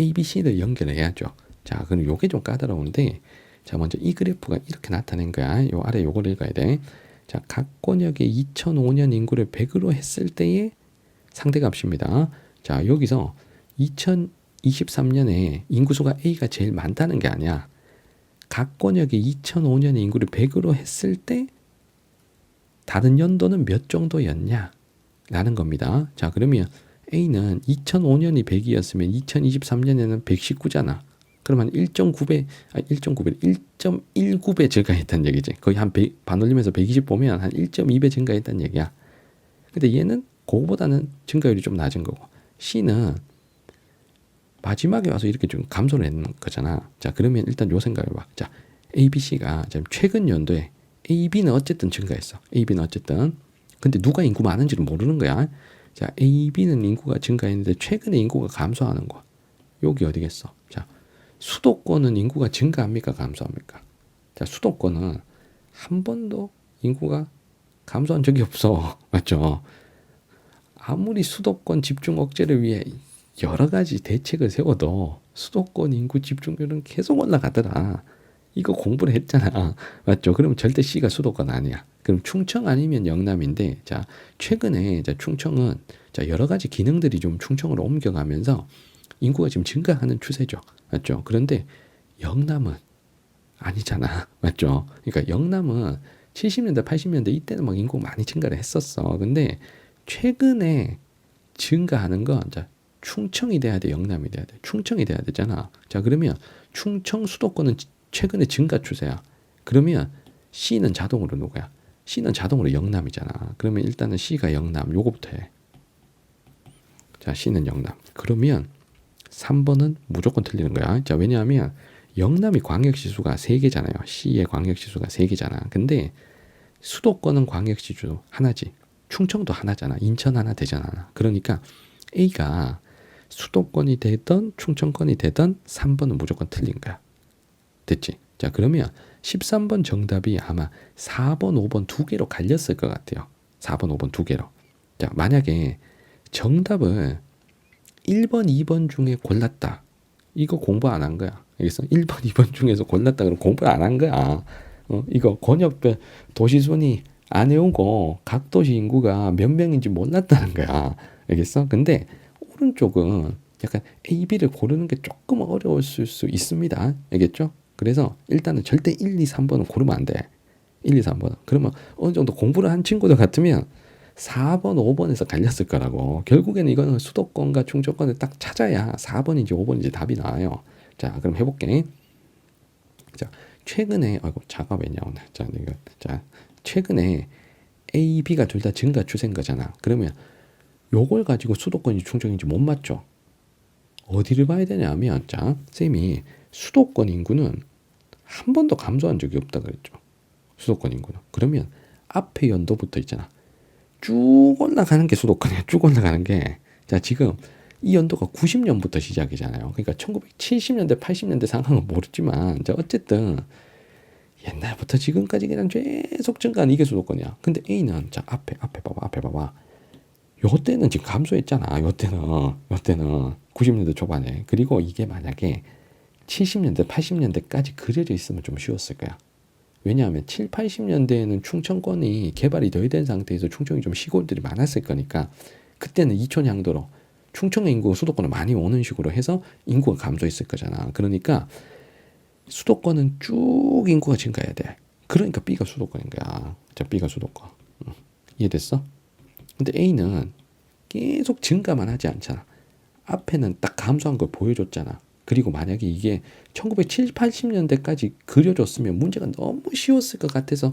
A, B, C를 연결해야죠. 자, 그럼 요게 좀 까다로운데, 자, 먼저 이 그래프가 이렇게 나타낸 거야. 요 아래 요걸 읽어야 돼. 자, 각 권역의 2005년 인구를 100으로 했을 때의 상대값입니다. 자, 여기서 2023년에 인구수가 A가 제일 많다는 게 아니야. 각 권역의 2005년의 인구를 100으로 했을 때 다른 연도는 몇 정도였냐? 라는 겁니다. 자, 그러면 A는 2005년이 100이었으면 2023년에는 119잖아. 그러면 1.9배, 1.19배 증가했다는 얘기지. 거의 한 100, 반올림해서 120 보면 한 1.2배 증가했다는 얘기야. 근데 얘는 그거보다는 증가율이 좀 낮은 거고, C는 마지막에 와서 이렇게 좀 감소를 했는 거잖아. 자, 그러면 일단 요 생각을 해봐. 자, A, B, C가 지금 최근 연도에 A, B는 어쨌든 증가했어. A, B는 어쨌든. 근데 누가 인구 많은지는 모르는 거야. 자, A, B는 인구가 증가했는데 최근에 인구가 감소하는 거. 여기 어디겠어? 자, 수도권은 인구가 증가합니까? 감소합니까? 자, 수도권은 한 번도 인구가 감소한 적이 없어. 맞죠? 아무리 수도권 집중 억제를 위해 여러 가지 대책을 세워도 수도권 인구 집중률은 계속 올라가더라. 이거 공부를 했잖아. 맞죠? 그러면 절대 C가 수도권 아니야. 그럼 충청 아니면 영남인데, 자, 최근에 충청은 여러 가지 기능들이 좀 충청으로 옮겨가면서 인구가 지금 증가하는 추세죠. 맞죠? 그런데 영남은 아니잖아. 맞죠? 그러니까 영남은 70년대, 80년대 이때는 막 인구 많이 증가를 했었어. 근데 최근에 증가하는 건 충청이 돼야 돼, 영남이 돼야 돼. 충청이 돼야 되잖아. 자, 그러면 충청 수도권은 최근에 증가 추세야. 그러면 C는 자동으로 누구야? C는 자동으로 영남이잖아. 그러면 일단은 C가 영남, 요거부터 해. 자, C는 영남. 그러면 3번은 무조건 틀리는 거야. 자, 왜냐하면 영남이 광역시수가 3개잖아요. C의 광역시수가 3개잖아. 근데 수도권은 광역시수 하나지. 충청도 하나잖아. 인천 하나, 대전 하나. 그러니까 A가 수도권이 되든 충청권이 되든 3번은 무조건 틀린 거야. 됐지? 자, 그러면 13번 정답이 아마 4번, 5번 두 개로 갈렸을 것 같아요. 4번, 5번 두 개로. 자, 만약에 정답을 1번, 2번 중에 골랐다. 이거 공부 안 한 거야. 알겠어? 1번, 2번 중에서 골랐다 그러면 공부 안 한 거야. 이거 권역별 도시 순위 안 해오고 각 도시 인구가 몇 명인지 몰랐다는 거야. 알겠어? 근데 오른쪽은 약간 A, B를 고르는 게 조금 어려웠을 수 있습니다. 알겠죠? 그래서 일단은 절대 1, 2, 3번은 고르면 안 돼. 1, 2, 3번은. 그러면 어느 정도 공부를 한 친구들 같으면 4번, 5번에서 갈렸을 거라고. 결국에는 이거는 수도권과 충청권을 딱 찾아야 4번인지 5번인지 답이 나와요. 자, 그럼 해볼게. 자, 최근에, 아이고, 자가 왜 나오나. 자, 이거, 자, 최근에 A, B가 둘 다 증가 추세인 거잖아. 그러면 요걸 가지고 수도권인지 충청인지 못 맞죠. 어디를 봐야 되냐면, 자, 쌤이 수도권 인구는 한 번도 감소한 적이 없다 그랬죠. 수도권 인구는. 그러면 앞에 연도부터 있잖아. 쭉 올라가는 게 수도권이야. 쭉 올라가는 게. 자, 지금 이 연도가 90년부터 시작이잖아요. 그러니까 1970년대, 80년대 상황은 모르지만, 자, 어쨌든 옛날부터 지금까지 그냥 계속 증가한 이게 수도권이야. 근데 A는, 자, 앞에 봐봐. 요때는 지금 감소했잖아. 요때는 90년대 초반에. 그리고 이게 만약에 70년대, 80년대까지 그려져 있으면 좀 쉬웠을 거야. 왜냐하면 7, 80년대에는 충청권이 개발이 덜 된 상태에서 충청이 좀 시골들이 많았을 거니까 그때는 이촌 향도로 충청의 인구가 수도권을 많이 오는 식으로 해서 인구가 감소했을 거잖아. 그러니까 수도권은 쭉 인구가 증가해야 돼. 그러니까 B가 수도권인 거야. 자, B가 수도권. 이해됐어? 근데 A는 계속 증가만 하지 않잖아. 앞에는 딱 감소한 걸 보여줬잖아. 그리고 만약에 이게 1970, 80년대까지 그려줬으면 문제가 너무 쉬웠을 것 같아서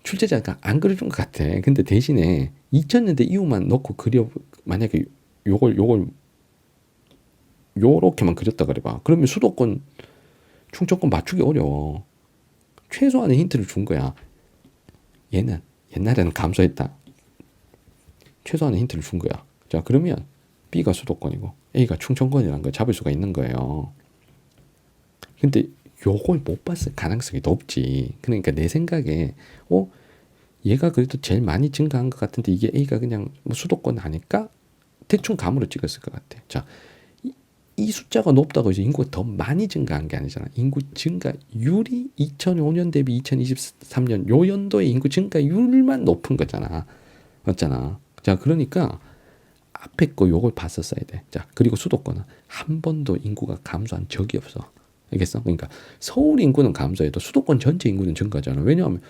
출제자가 안 그려준 것 같아. 근데 대신에 2000년대 이후만 넣고 만약에 요걸 요렇게만 그렸다 그래봐. 그러면 수도권, 충청권 맞추기 어려워. 최소한의 힌트를 준 거야. 얘는 옛날에는 감소했다. 최소한의 힌트를 준 거야. 자, 그러면 B가 수도권이고 A가 충청권이라는 걸 잡을 수가 있는 거예요. 근데 요걸 못 봤을 가능성이 높지. 그러니까 내 생각에 얘가 그래도 제일 많이 증가한 것 같은데 이게 A가 그냥 뭐 수도권 아닐까? 대충 감으로 찍었을 것 같아. 자, 이 숫자가 높다고 이제 인구가 더 많이 증가한 게 아니잖아. 인구 증가율이 2005년 대비 2023년 요 연도의 인구 증가율만 높은 거잖아. 맞잖아. 자, 그러니까 앞에 거 요걸 봤었어야 돼. 자, 그리고 수도권은 한 번도 인구가 감소한 적이 없어. 알겠어? 그러니까 서울 인구는 감소해도 수도권 전체 인구는 증가하잖아. 왜냐하면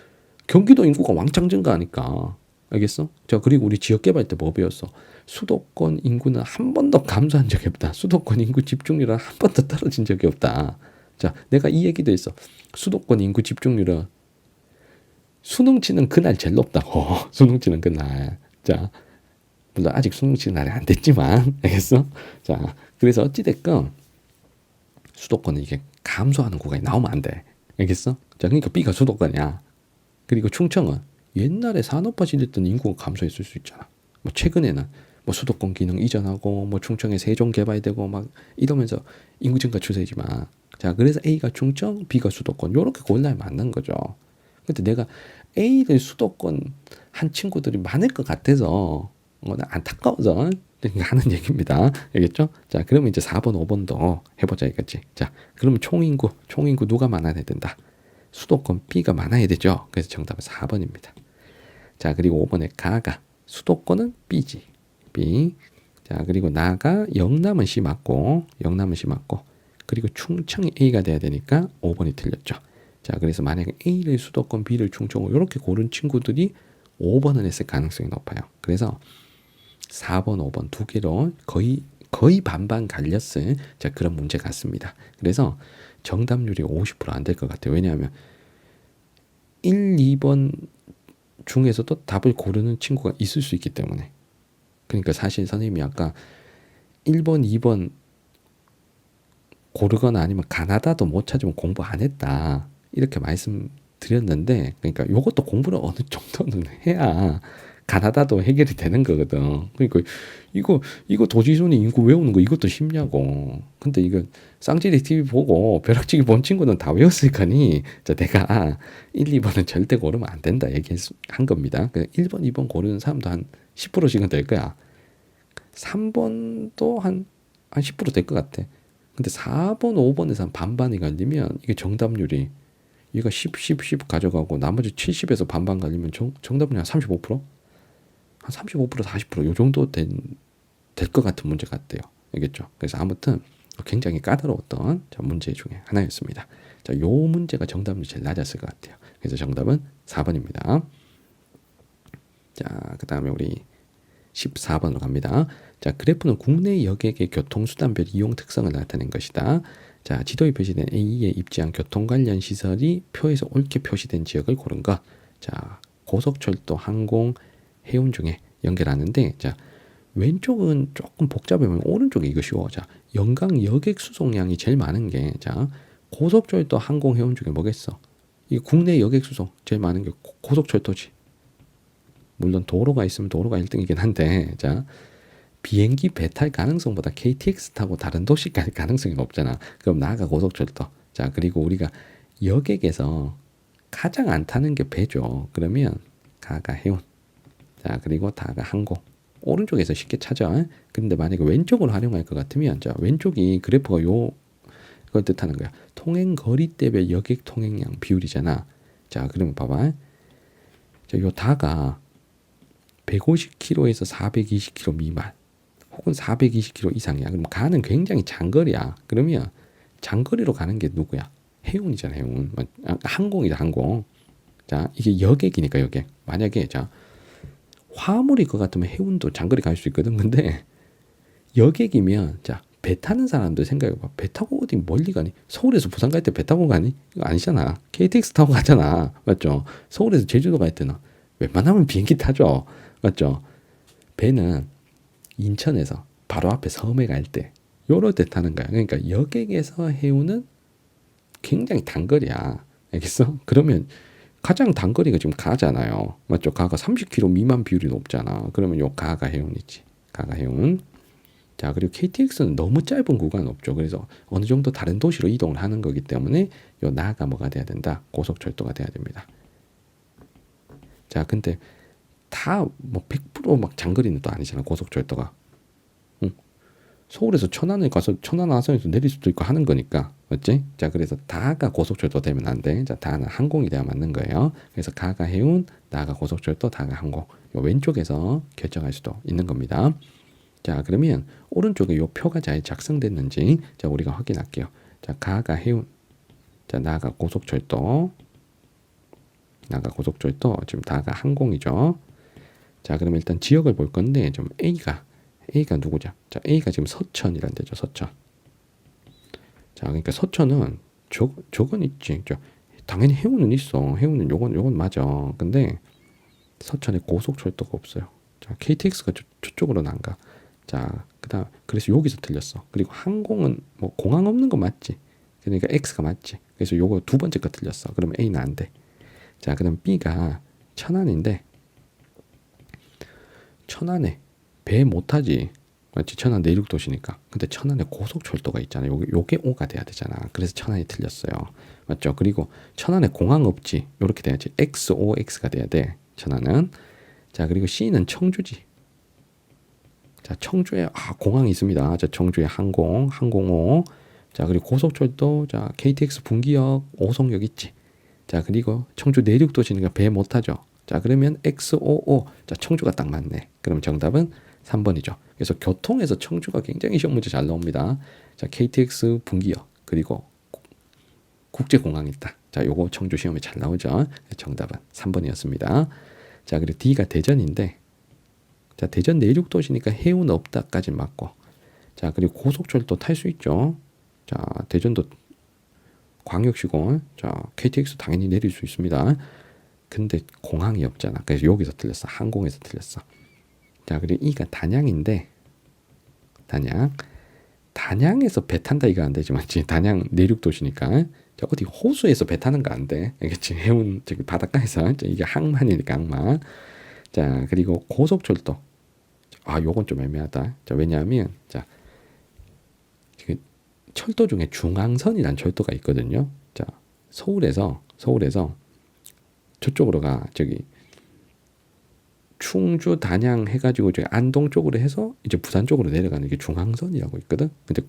경기도 인구가 왕창 증가하니까. 알겠어? 자, 그리고 우리 지역개발 때 뭐 배웠어? 수도권 인구는 한 번도 감소한 적이 없다. 수도권 인구 집중률은 한 번도 떨어진 적이 없다. 자, 내가 이 얘기도 했어. 수도권 인구 집중률은 수능치는 그날 제일 높다고. 수능치는 그날. 자, 물론 아직 수능치는 날이 안 됐지만, 알겠어? 자, 그래서 어찌됐건 수도권은 이게 감소하는 구간이 나오면 안 돼. 알겠어? 자, 그러니까 B가 수도권이야. 그리고 충청은 옛날에 산업화 시됐던 인구가 감소했을 수 있잖아. 뭐 최근에는 뭐 수도권 기능 이전하고 뭐 충청에 세종 개발되고 막 이러면서 인구 증가 추세지만, 자, 그래서 A가 충청, B가 수도권 요렇게 골라야 맞는 거죠. 근데 내가 A를 수도권 한 친구들이 많을 것 같아서 나 안타까워서 하는 얘기입니다. 알겠죠? 자, 그러면 이제 4번, 5번도 해보자 이거지. 자, 그러면 총인구 누가 많아야 된다? 수도권 B가 많아야 되죠. 그래서 정답은 4번입니다. 자, 그리고 5번에 가가 수도권은 B지. B. 자, 그리고 나가 영남은 C 맞고, 그리고 충청이 A가 돼야 되니까 5번이 틀렸죠. 자, 그래서 만약에 A를 수도권, B를 충청으로 이렇게 고른 친구들이 5번을 했을 가능성이 높아요. 그래서 4번, 5번 두 개로 거의 반반 갈렸을 자, 그런 문제 같습니다. 그래서 정답률이 50%안 될 것 같아요. 왜냐하면 1, 2번 중에서도 답을 고르는 친구가 있을 수 있기 때문에. 그러니까 사실 선생님이 아까 1번, 2번 고르거나 아니면 가나다도 못 찾으면 공부 안 했다. 이렇게 말씀드렸는데, 그러니까 요것도 공부를 어느 정도는 해야 가나다도 해결이 되는 거거든. 그러니까 이거 도지순이 인구 외우는 거 이것도 쉽냐고. 근데 이거 쌍지리 TV 보고 벼락치기 본 친구는 다 외웠을 거니, 자, 내가 1, 2번은 절대 고르면 안 된다 얘기한 겁니다. 1번, 2번 고르는 사람도 한 10%씩은 될 거야. 3번도 한 10%될 것 같아. 근데 4번, 5번에서 한 반반이 갈리면 이게 정답률이 얘가 10 가져가고 나머지 70에서 반반 갈리면 정답률이 한 35%? 한 35%, 40%요 정도 될 것 같은 문제 같대요. 알겠죠? 그래서 아무튼 굉장히 까다로웠던 문제 중에 하나였습니다. 자, 요 문제가 정답률이 제일 낮았을 것 같아요. 그래서 정답은 4번입니다. 자, 그 다음에 우리 14번으로 갑니다. 자, 그래프는 국내 여객의 교통수단별 이용 특성을 나타낸 것이다. 자, 지도에 표시된 A에 입지한 교통 관련 시설이 표에서 옳게 표시된 지역을 고른 것. 자, 고속철도, 항공, 해운 중에 연결하는데, 자, 왼쪽은 조금 복잡하면 오른쪽에 이거 쉬워. 자, 연강 여객 수송량이 제일 많은 게, 자, 고속철도, 항공, 해운 중에 뭐겠어? 이 국내 여객 수송 제일 많은 게 고속철도지. 물론 도로가 있으면 도로가 1등이긴 한데, 자, 비행기 배 탈 가능성보다 KTX 타고 다른 도시 갈 가능성이 높잖아. 그럼 나가 고속철도. 자, 그리고 우리가 여객에서 가장 안 타는 게 배죠. 그러면 가가 해운. 자, 그리고 다가 항공. 오른쪽에서 쉽게 찾아. 그런데 만약에 왼쪽으로 활용할 것 같으면, 자, 왼쪽이 그래프가 그걸 뜻하는 거야. 통행 거리 대별 여객 통행량 비율이잖아. 자, 그러면 봐봐. 자, 요 다가 150km에서 420km 미만 혹은 420km 이상이야. 그럼 가는 굉장히 장거리야. 그러면 장거리로 가는 게 누구야? 해운이잖아, 해운. 항공이다, 항공. 자, 이게 여객이니까 여객. 만약에 자, 화물일 것 같으면 해운도 장거리 갈 수 있거든. 근데 여객이면 자, 배 타는 사람들 생각해봐. 배 타고 어디 멀리 가니? 서울에서 부산 갈 때 배 타고 가니? 이거 아니잖아. KTX 타고 가잖아. 맞죠? 서울에서 제주도 갈 때는 웬만하면 비행기 타죠. 맞죠? 배는 인천에서 바로 앞에 섬에 갈 때 요럴 때 타는 거야. 그러니까 여객에서 해운은 굉장히 단거리야. 알겠어? 그러면 가장 단거리가 지금 가잖아요. 맞죠? 가가 30km 미만 비율이 높잖아. 그러면 요 가가 해운이지. 가가 해운. 자, 그리고 KTX는 너무 짧은 구간 없죠. 그래서 어느 정도 다른 도시로 이동을 하는 거기 때문에 요 나가 뭐가 돼야 된다? 고속철도가 돼야 됩니다. 자, 근데 다 뭐 100% 장거리는 또 아니잖아. 고속철도가. 서울에서 천안에 가서 천안 하선에서 내릴 수도 있고 하는 거니까. 맞지? 자, 그래서 다가 고속철도 되면 안 돼. 자, 다는 항공이 돼야 맞는 거예요. 그래서 가가 해운, 나가 고속철도, 다가 항공. 요 왼쪽에서 결정할 수도 있는 겁니다. 자, 그러면 오른쪽에 요 표가 잘 작성됐는지 자, 우리가 확인할게요. 자, 가가 해운. 자, 나가 고속철도. 지금 다가 항공이죠. 자, 그럼 일단 지역을 볼 건데 좀 A가 누구죠? 자, A가 지금 서천이란 데죠. 서천. 자, 그러니까 서천은 저건 있지. 당연히 해운은 있어. 해운은 요건 맞아. 근데 서천에 고속철도가 없어요. 자, KTX가 저쪽으로는 안 가. 자, 그다음 그래서 여기서 틀렸어. 그리고 항공은 뭐 공항 없는 거 맞지? 그러니까 X가 맞지. 그래서 요거 두 번째 거 틀렸어. 그러면 A는 안 돼. 자, 그다음 B가 천안인데 천안에 배 못 타지. 맞지? 천안 내륙 도시니까. 근데 천안에 고속철도가 있잖아요. 요게 O가 돼야 되잖아. 그래서 천안이 틀렸어요. 맞죠? 그리고 천안에 공항 없지. 요렇게 돼야지. XOX가 돼야 돼. 천안은. 자, 그리고 C는 청주지. 자, 청주에 공항이 있습니다. 자, 청주에 항공호. 자, 그리고 고속철도. 자, KTX 분기역, 오송역 있지. 자, 그리고 청주 내륙 도시니까 배 못 타죠. 자, 그러면 XOO. 자, 청주가 딱 맞네. 그럼 정답은 3번이죠. 그래서 교통에서 청주가 굉장히 시험 문제 잘 나옵니다. 자, KTX 분기역 그리고 국제공항 있다. 자, 요거 청주 시험에 잘 나오죠. 정답은 3번이었습니다. 자, 그리고 D가 대전인데, 자, 대전 내륙 도시니까 해운 없다까지 맞고, 자, 그리고 고속철도 탈 수 있죠. 자, 대전도 광역시고, 자, KTX 당연히 내릴 수 있습니다. 근데 공항이 없잖아. 그래서 여기서 틀렸어. 항공에서 틀렸어. 자, 그리고 E가 단양인데, 단양에서 배 탄다 이거 안 되지만, 단양 내륙 도시니까. 자, 어디 호수에서 배 타는 거 안 돼. 알겠지? 해운 저기 바닷가에서. 이게 항만이니까 항만. 자, 그리고 고속철도. 요건 좀 애매하다. 자, 왜냐하면 자, 그 철도 중에 중앙선이라는 철도가 있거든요. 자, 서울에서 저쪽으로 가. 저기 충주 단양 해가지고 저기 안동 쪽으로 해서 이제 부산 쪽으로 내려가는 게 중앙선이라고 있거든. 근데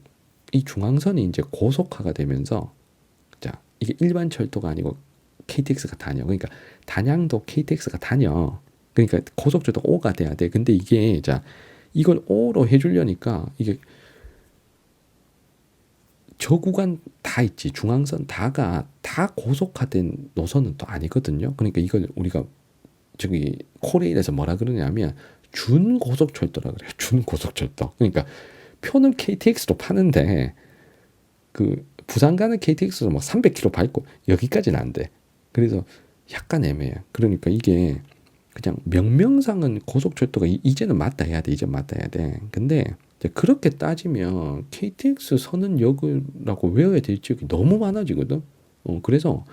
이 중앙선이 이제 고속화가 되면서, 자, 이게 일반 철도가 아니고 KTX가 다녀. 그러니까 단양도 KTX가 다녀. 그러니까 고속철도 O가 돼야 돼. 근데 이게 자, 이걸 O로 해주려니까 이게 저 구간 다 있지. 중앙선 다가 다 고속화된 노선은 또 아니거든요. 그러니까 이걸 우리가 저기 코레일에서 뭐라 그러냐면 준고속철도라 그래요. 준고속철도. 그러니까 표는 KTX로 파는데 그 부산 가는 KTX로 막 300km 밟고 여기까지는 안 돼. 그래서 약간 애매해. 그러니까 이게 그냥 명명상은 고속철도가 이제는 맞다 해야 돼. 이제 맞다 해야 돼. 근데 이제 그렇게 따지면 KTX 서는 역이라고 외워야 될 지역이 너무 많아지거든. 그래서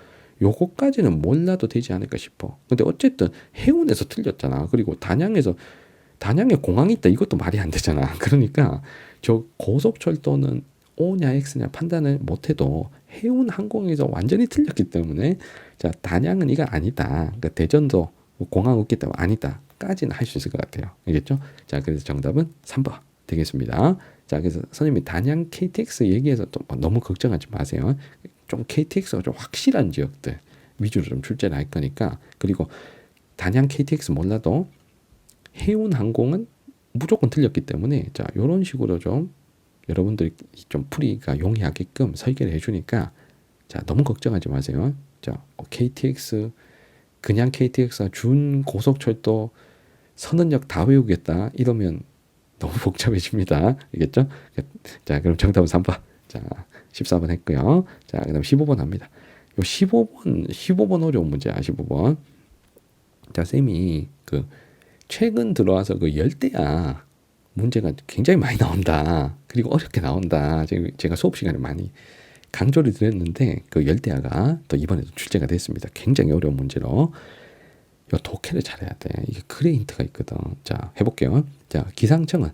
요거까지는 몰라도 되지 않을까 싶어. 근데 어쨌든 해운에서 틀렸잖아. 그리고 단양에 공항이 있다. 이것도 말이 안 되잖아. 그러니까 저 고속철도는 O냐 X냐 판단을 못해도 해운 항공에서 완전히 틀렸기 때문에, 자, 단양은 이거 아니다. 그러니까 대전도 공항 없기 때문에 아니다까지는 할 수 있을 것 같아요. 알겠죠? 자, 그래서 정답은 3번 되겠습니다. 자, 그래서 선생님이 단양 KTX 얘기해서 또 너무 걱정하지 마세요. 좀 KTX가 좀 확실한 지역들 위주로 좀 출제를 할 거니까. 그리고 단양 KTX 몰라도 해운 항공은 무조건 틀렸기 때문에, 자, 요런 식으로 좀 여러분들이 좀 풀이가 용이하게끔 설계를 해주니까, 자, 너무 걱정하지 마세요. 자, KTX 그냥 KTX가 준 고속철도 선언역 다 외우겠다 이러면 너무 복잡해집니다. 알겠죠? 자, 그럼 정답은 3번. 자, 14번 했고요. 자, 그다음 15번 합니다. 요 15번 어려운 문제야. 15번. 자, 쌤이 그 최근 들어와서 그 열대야 문제가 굉장히 많이 나온다. 그리고 어렵게 나온다. 제가 수업 시간에 많이 강조를 드렸는데 그 열대야가 또 이번에도 출제가 됐습니다. 굉장히 어려운 문제로. 요 독해를 잘해야 돼. 이게 글에 힌트가 있거든. 자, 해볼게요. 자, 기상청은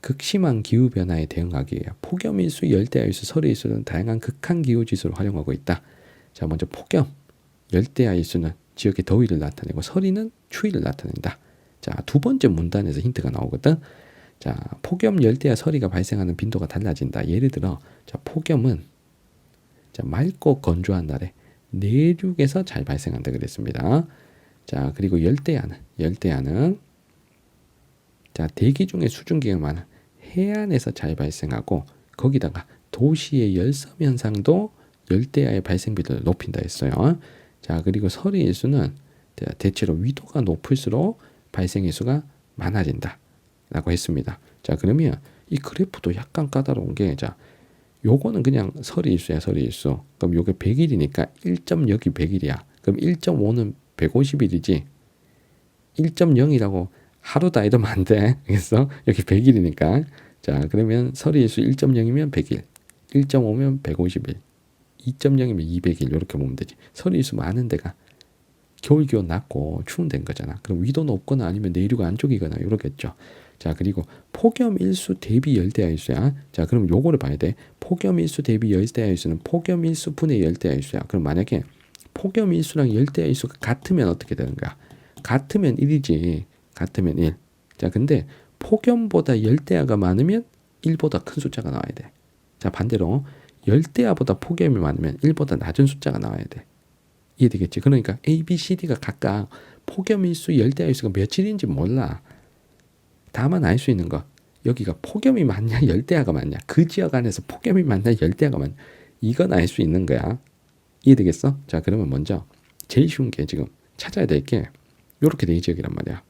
극심한 기후 변화에 대응하기 위해 폭염일수, 열대야일수, 설일수 등 다양한 극한 기후 지수를 활용하고 있다. 자, 먼저 폭염, 열대야일수는 지역의 더위를 나타내고 설이는 추위를 나타낸다. 자, 두 번째 문단에서 힌트가 나오거든. 자, 폭염, 열대야, 설이가 발생하는 빈도가 달라진다. 예를 들어, 자, 폭염은 자, 맑고 건조한 날에 내륙에서 잘 발생한다 그랬습니다. 자, 그리고 열대야는 자, 대기 중에 수증기가 많은 해안에서 잘 발생하고, 거기다가 도시의 열섬 현상도 열대야의 발생 비율을 높인다 했어요. 자, 그리고 설의 일수는 대체로 위도가 높을수록 발생 일수가 많아진다 라고 했습니다. 자, 그러면 이 그래프도 약간 까다로운 게, 자, 요거는 그냥 설의 일수야, 설의 일수. 그럼 요게 100일이니까 1.0이 100일이야. 그럼 1.5는 150일이지. 1.0이라고 하루다 이러면 안 돼. 알겠어? 여기 100일이니까. 자, 그러면 설의 일수 1.0이면 100일, 1.5면 150일, 2.0이면 200일 이렇게 보면 되지. 설의 일수 많은 데가 겨울 기온 낮고 추운 데인 거잖아. 그럼 위도 높거나 아니면 내륙 안쪽이거나 이러겠죠. 자, 그리고 폭염일수 대비 열대야일수야. 자, 그럼 요거를 봐야 돼. 폭염일수 대비 열대야일수는 폭염일수 분의 열대야일수야. 그럼 만약에 폭염일수랑 열대야일수가 같으면 어떻게 되는 거야? 같으면 1이지. 같으면 1. 자, 근데 폭염보다 열대야가 많으면 1보다 큰 숫자가 나와야 돼. 자, 반대로 열대야보다 폭염이 많으면 1보다 낮은 숫자가 나와야 돼. 이해되겠지? 그러니까 A, B, C, D가 각각 폭염일수, 열대야일수가 며칠인지 몰라. 다만 알 수 있는 거, 여기가 폭염이 많냐 열대야가 많냐, 그 지역 안에서 폭염이 많냐 열대야가 많냐, 이건 알 수 있는 거야. 이해되겠어? 자, 그러면 먼저 제일 쉬운 게 지금 찾아야 될 게 요렇게 돼, 이 지역이란 말이야.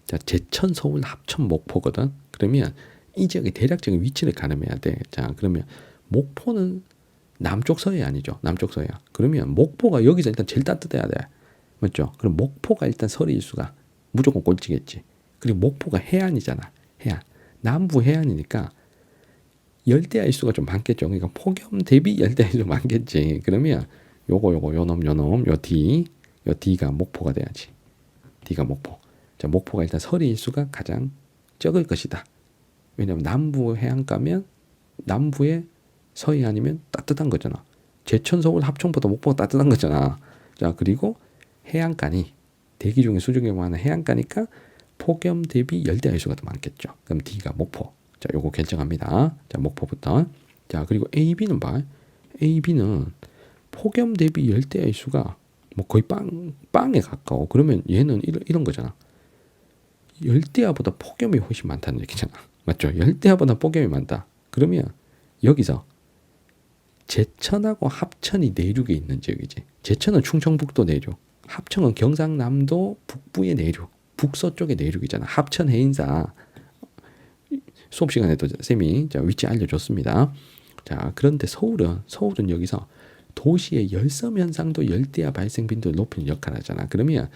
자, 제천, 서울, 합천, 목포거든. 그러면 이 지역의 대략적인 위치를 가늠해야 돼. 자, 그러면 목포는 남쪽 서해안이죠. 남쪽 서해안. 그러면 목포가 여기서 일단 제일 따뜻해야 돼. 맞죠? 그럼 목포가 일단 서리일수가 무조건 꼴찌겠지. 그리고 목포가 해안이잖아. 해안. 남부 해안이니까 열대야일수가 좀 많겠죠. 그러니까 폭염 대비 열대야일수 많겠지. 그러면 요거 요놈 요 D가 목포가 돼야지. D가 목포. 자, 목포가 일단 서리일수가 가장 적을 것이다. 왜냐면 남부 해안가면 남부의 서해안이면 따뜻한 거잖아. 제천, 서울, 합천보다 목포가 따뜻한 거잖아. 자, 그리고 해안가니 대기 중에 수증기 많은 해안가니까 폭염 대비 열대야일수가 더 많겠죠. 그럼 D가 목포. 자, 요거 결정합니다. 자, 목포부터. 자, 그리고 A, B는 봐. A, B는 폭염 대비 열대야일수가 뭐 거의 빵에 가까워. 그러면 얘는 이런 거잖아. 열대야보다 폭염이 훨씬 많다는 얘기잖아. 맞죠? 열대야보다 폭염이 많다. 그러면 여기서 제천하고 합천이 내륙에 있는 지역이지. 제천은 충청북도 내륙, 합천은 경상남도 북부의 내륙, 북서쪽의 내륙이잖아. 합천 해인사 수업 시간에도 쌤이 위치 알려줬습니다. 자, 그런데 서울은 여기서 도시의 열섬 현상도 열대야 발생 빈도를 높이는 역할을 하잖아. 그러면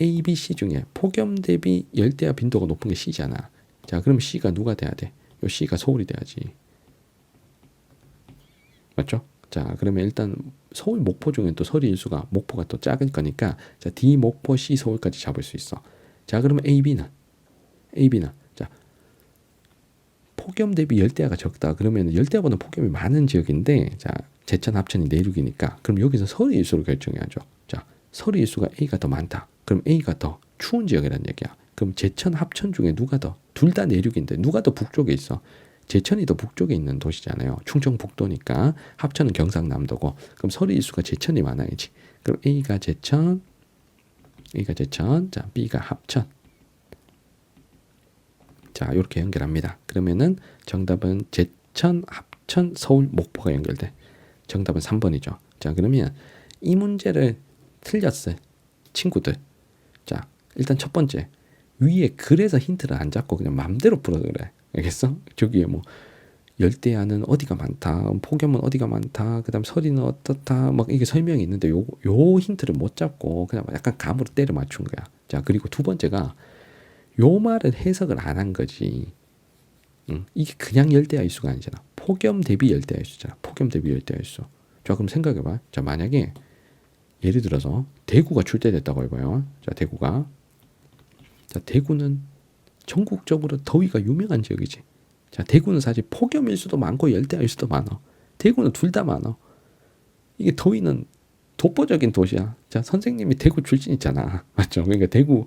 A, B, C 중에 폭염 대비 열대야 빈도가 높은 게 C잖아. 자, 그럼 C가 누가 돼야 돼? 요 C가 서울이 돼야지. 맞죠? 자, 그러면 일단 서울 목포 중엔 또 서리일수가 목포가 또 작을 거니까 자, D 목포 C 서울까지 잡을 수 있어. 자, 그러면 AB는 자, 폭염 대비 열대야가 적다. 그러면 열대야보다 폭염이 많은 지역인데 자, 제천 합천이 내륙이니까 그럼 여기서 서리일수를 결정해야죠. 자, 서리일수가 A가 더 많다. 그럼 A가 더 추운 지역이라는 얘기야. 그럼 제천 합천 중에 누가 더, 둘 다 내륙인데 누가 더 북쪽에 있어? 제천이 더 북쪽에 있는 도시잖아요. 충청북도니까. 합천은 경상남도고. 그럼 서리일수가 제천이 많아야지. 그럼 A가 제천, 자, B가 합천. 자, 이렇게 연결합니다. 그러면은 정답은 제천, 합천, 서울, 목포가 연결돼. 정답은 3번이죠. 자, 그러면 이 문제를 틀렸을 친구들. 자, 일단 첫 번째. 위에 그래서 힌트를 안 잡고 그냥 맘대로 풀어서 그래. 알겠어? 저기에 뭐 열대야는 어디가 많다, 폭염은 어디가 많다, 그다음 서리는 어떻다, 막 이게 설명이 있는데 요 힌트를 못 잡고 그냥 약간 감으로 때려 맞춘 거야. 자, 그리고 두 번째가 요 말을 해석을 안 한 거지. 이게 그냥 열대야일수가 아니잖아. 폭염 대비 열대야일수잖아. 폭염 대비 열대야일수. 자, 그럼 생각해봐. 자, 만약에 예를 들어서 대구가 출제됐다고 해봐요. 자, 대구는 전국적으로 더위가 유명한 지역이지. 자, 대구는 사실 폭염일수도 많고 열대야일수도 많아. 대구는 둘 다 많아. 이게 더위는 독보적인 도시야. 자, 선생님이 대구 출신이잖아. 맞죠? 그러니까 대구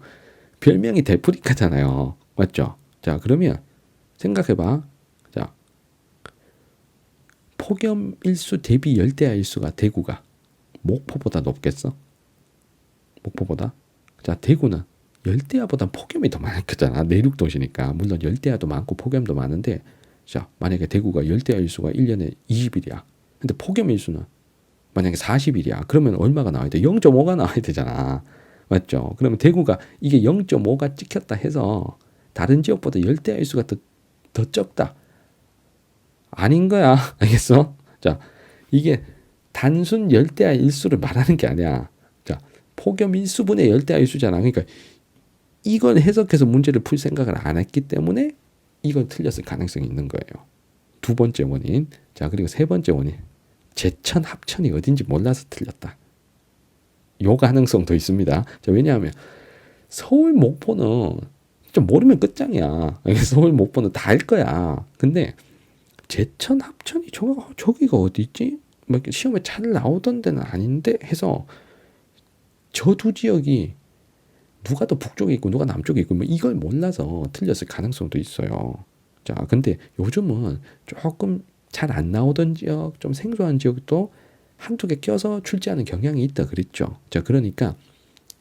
별명이 대프리카잖아요. 맞죠? 자, 그러면 생각해봐. 자, 폭염일수 대비 열대야일수가 대구가 목포보다 높겠어? 목포보다? 자, 대구는 열대야보다 폭염이 더 많을 거잖아. 내륙 도시니까. 물론 열대야도 많고 폭염도 많은데 자, 만약에 대구가 열대야 일수가 1년에 20일이야. 근데 폭염 일수는 만약에 40일이야. 그러면 얼마가 나와야 돼? 0.5가 나와야 되잖아. 맞죠? 그러면 대구가 이게 0.5가 찍혔다 해서 다른 지역보다 열대야 일수가 더 적다. 아닌 거야. 알겠어? 자, 이게 단순 열대야 일수를 말하는 게 아니야. 자, 폭염 일수분의 열대야 일수잖아. 그러니까 이걸 해석해서 문제를 풀 생각을 안 했기 때문에 이건 틀렸을 가능성이 있는 거예요. 두 번째 원인. 자, 그리고 세 번째 원인. 제천, 합천이 어딘지 몰라서 틀렸다. 요 가능성도 있습니다. 자, 왜냐하면 서울, 목포는 진짜 모르면 끝장이야. 서울 못 보는 다 알 거야. 근데 제천 합천이 저기가 어디 있지? 뭐 시험에 잘 나오던 데는 아닌데 해서 저 두 지역이 누가 더 북쪽에 있고 누가 남쪽에 있고 뭐 이걸 몰라서 틀렸을 가능성도 있어요. 자, 근데 요즘은 조금 잘 안 나오던 지역, 좀 생소한 지역도 한두 개 껴서 출제하는 경향이 있다 그랬죠. 자, 그러니까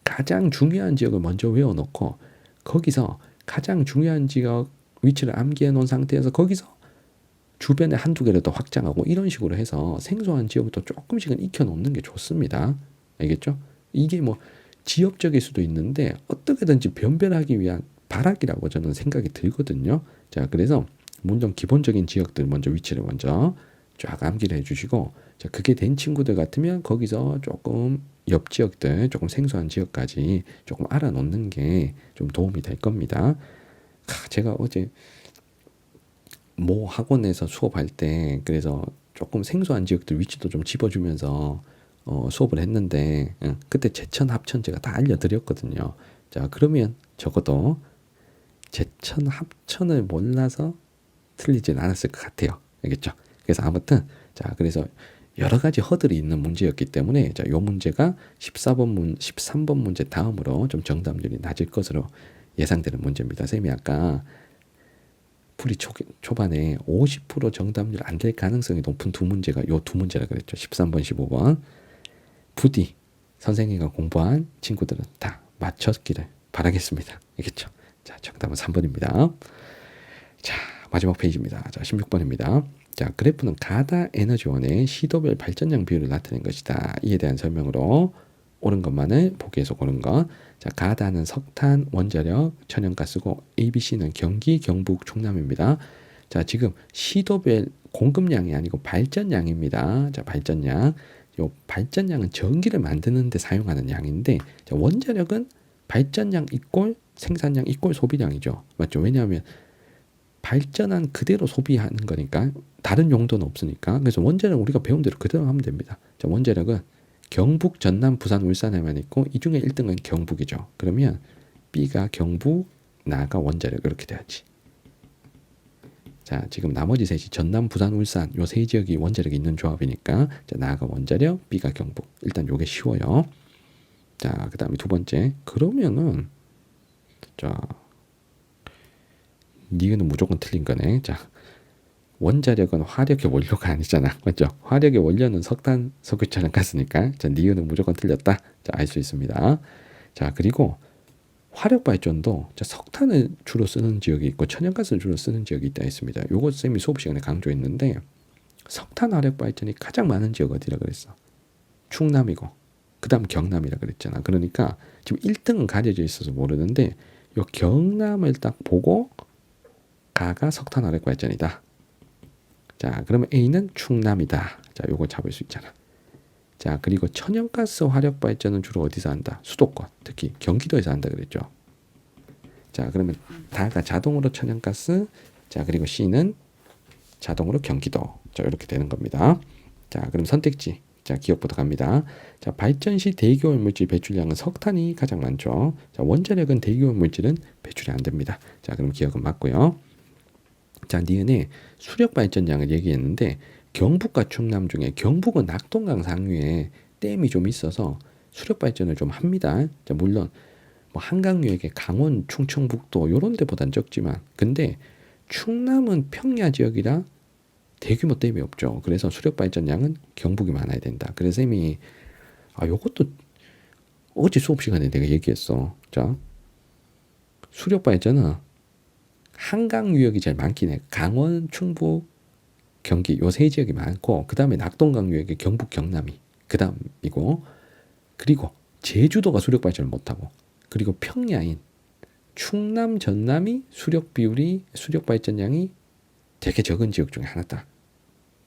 가장 중요한 지역을 먼저 외워놓고 거기서 가장 중요한 지역 위치를 암기해 놓은 상태에서 거기서 주변에 한두 개를 더 확장하고 이런 식으로 해서 생소한 지역도 조금씩은 익혀놓는 게 좋습니다. 알겠죠? 이게 뭐 지역적일 수도 있는데 어떻게든지 변별하기 위한 발악이라고 저는 생각이 들거든요. 자, 그래서 먼저 기본적인 지역들 먼저 위치를 먼저 쫙 암기를 해주시고, 자, 그게 된 친구들 같으면 거기서 조금 옆 지역들, 조금 생소한 지역까지 조금 알아놓는 게 좀 도움이 될 겁니다. 제가 어제 모 학원에서 수업할 때 그래서 조금 생소한 지역들 위치도 좀 집어주면서 수업을 했는데 그때 제천 합천 제가 다 알려드렸거든요. 자, 그러면 적어도 제천 합천을 몰라서 틀리진 않았을 것 같아요. 알겠죠? 그래서 아무튼 자, 그래서 여러 가지 허들이 있는 문제였기 때문에 자, 요 문제가 13번 문제 다음으로 좀 정답률이 낮을 것으로 예상되는 문제입니다. 쌤이 아까 풀이 초반에 50% 정답률 안 될 가능성이 높은 두 문제가 요 두 문제라 그랬죠. 13번, 15번. 부디 선생님과 공부한 친구들은 다 맞췄기를 바라겠습니다. 알겠죠? 자, 정답은 3번입니다. 자, 마지막 페이지입니다. 자, 16번입니다. 자, 그래프는 가다 에너지원의 시도별 발전량 비율을 나타낸 것이다. 이에 대한 설명으로 옳은 것만을 보기에서 고른 것. 자, 가다는 석탄, 원자력, 천연가스고 ABC는 경기, 경북, 충남입니다. 자, 지금 시도별 공급량이 아니고 발전량입니다. 자, 발전량. 요 발전량은 전기를 만드는 데 사용하는 양인데, 자, 원자력은 발전량 이꼴 생산량 이꼴 소비량이죠. 맞죠? 왜냐하면 발전한 그대로 소비하는 거니까 다른 용도는 없으니까. 그래서 원자력 우리가 배운 대로 그대로 하면 됩니다. 자, 원자력은 경북, 전남, 부산, 울산에만 있고 이 중에 1등은 경북이죠. 그러면 B가 경북, 나가 원자력 이렇게 돼야지. 자, 지금 나머지 셋이 전남, 부산, 울산 요 세 지역이 원자력이 있는 조합이니까 자, 나가 원자력, B가 경북. 일단 요게 쉬워요. 자, 그 다음에 두 번째. 그러면은 자, 니은 무조건 틀린 거네. 자, 원자력은 화력의 원료가 아니잖아. 맞죠? 화력의 원료는 석탄, 석유, 천연가스니까 자, 니은은 무조건 틀렸다. 자, 알 수 있습니다. 자, 그리고 화력 발전도 자, 석탄을 주로 쓰는 지역이 있고 천연가스를 주로 쓰는 지역이 있다 했습니다. 요거 쌤이 수업 시간에 강조했는데 석탄 화력 발전이 가장 많은 지역 어디라 그랬어? 충남이고 그다음 경남이라 그랬잖아. 그러니까 지금 1등은 가려져 있어서 모르는데 요 경남을 딱 보고 가가 석탄 화력 발전이다. 자, 그러면 A는 충남이다. 자, 요거 잡을 수 있잖아. 자, 그리고 천연가스 화력 발전은 주로 어디서 한다? 수도권, 특히 경기도에서 한다 그랬죠. 자, 그러면 다가 자동으로 천연가스, 자, 그리고 C는 자동으로 경기도. 자, 이렇게 되는 겁니다. 자, 그럼 선택지. 자, 기억부터 갑니다. 자, 발전 시 대기오염 물질 배출량은 석탄이 가장 많죠. 자, 원자력은 대기오염 물질은 배출이 안 됩니다. 자, 그럼 기억은 맞고요. 자, 니은에 수력 발전량을 얘기했는데 경북과 충남 중에 경북은 낙동강 상류에 댐이 좀 있어서 수력 발전을 좀 합니다. 자, 물론 뭐 한강유역의 강원, 충청북도 요런 데보단 적지만 근데 충남은 평야 지역이라 대규모 댐이 없죠. 그래서 수력 발전량은 경북이 많아야 된다. 그래서 쌤이 요것도 어제 수업 시간에 내가 얘기했어. 자, 수력 발전은 한강 유역이 제일 많긴 해. 강원, 충북, 경기 요 세 지역이 많고 그 다음에 낙동강 유역의 경북, 경남이 그 다음이고 그리고 제주도가 수력 발전을 못하고 그리고 평야인 충남, 전남이 수력 발전량이 되게 적은 지역 중에 하나다.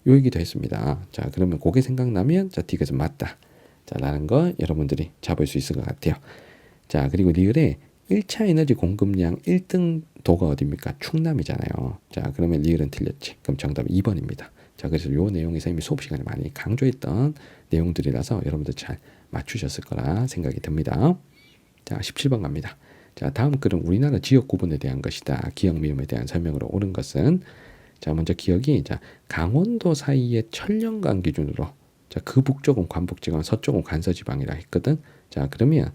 요 얘기도 했습니다. 자, 그러면 그게 생각나면 자, D가 좀 맞다. 자, 라는 거 여러분들이 잡을 수 있을 것 같아요. 자, 그리고 리을에 1차 에너지 공급량 1등 도가 어디입니까? 충남이잖아요. 자, 그러면 리을은 틀렸지. 그럼 정답은 2번입니다. 자, 그래서 요 내용이 선생님이 수업 시간에 많이 강조했던 내용들이라서 여러분들 잘 맞추셨을 거라 생각이 듭니다. 자, 17번 갑니다. 자, 다음 글은 우리나라 지역 구분에 대한 것이다. 기역 미음에 대한 설명으로 옳은 것은 자, 먼저 기역이 자, 강원도 사이의 천년간 기준으로 자, 그 북쪽은 관북지방, 서쪽은 간서지방이라 했거든. 자, 그러면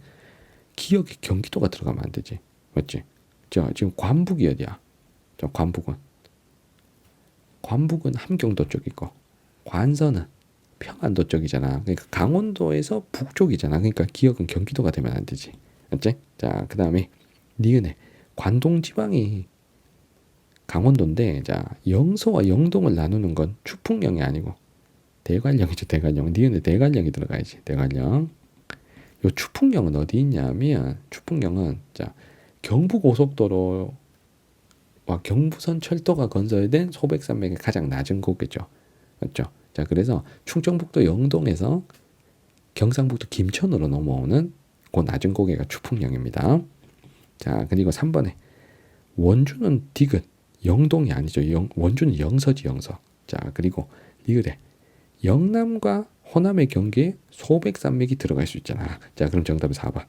기역에 경기도가 들어가면 안 되지. 맞지? 자, 지금 관북이 어디야? 자, 관북은 함경도 쪽이고 관서는 평안도 쪽이잖아. 그러니까 강원도에서 북쪽이잖아. 그러니까 기역은 경기도가 되면 안 되지. 맞지? 자, 그다음에 니은에 관동 지방이 강원도인데 자, 영서와 영동을 나누는 건 추풍령이 아니고 대관령이죠. 대관령. 니은에 대관령이 들어가야지. 대관령. 요 추풍령은 어디 있냐면 추풍령은 자, 경부고속도로와 경부선 철도가 건설된 소백산맥의 가장 낮은 곳이죠. 맞죠? 자, 그래서 충청북도 영동에서 경상북도 김천으로 넘어오는 그 낮은 고개가 추풍령입니다. 자, 그리고 3번에 원주는 디귿, 영동이 아니죠. 원주는 영서지 영서. 자, 그리고 리을에 영남과 호남의 경계에 소백산맥이 들어갈 수 있잖아. 자, 그럼 정답은 4번.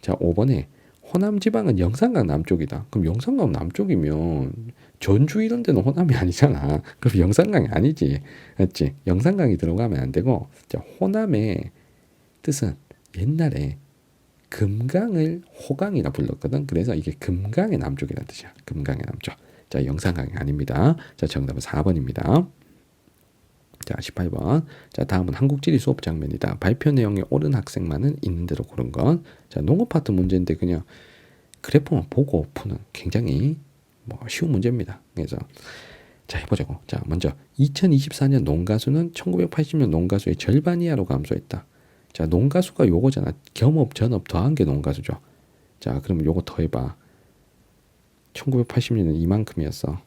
자, 5번에 호남 지방은 영산강 남쪽이다. 그럼 영산강 남쪽이면 전주 이런 데는 호남이 아니잖아. 그럼 영산강이 아니지. 맞지? 영산강이 들어가면 안 되고 자, 호남의 뜻은 옛날에 금강을 호강이라 불렀거든. 그래서 이게 금강의 남쪽이라는 뜻이야. 금강의 남쪽. 자, 영산강이 아닙니다. 자, 정답은 4번입니다. 자, 18번. 자, 다음은 한국지리 수업 장면이다. 발표 내용에 옳은 학생만은 있는 대로 고른 건. 자, 농업 파트 문제인데 그냥 그래프만 보고 푸는 굉장히 쉬운 문제입니다. 그래서 자, 해보자고. 자, 먼저 2024년 농가수는 1980년 농가수의 절반 이하로 감소했다. 자, 농가수가 요거잖아. 겸업, 전업 더한 게 농가수죠. 자, 그러면 요거 더해봐. 1980년은 이만큼이었어.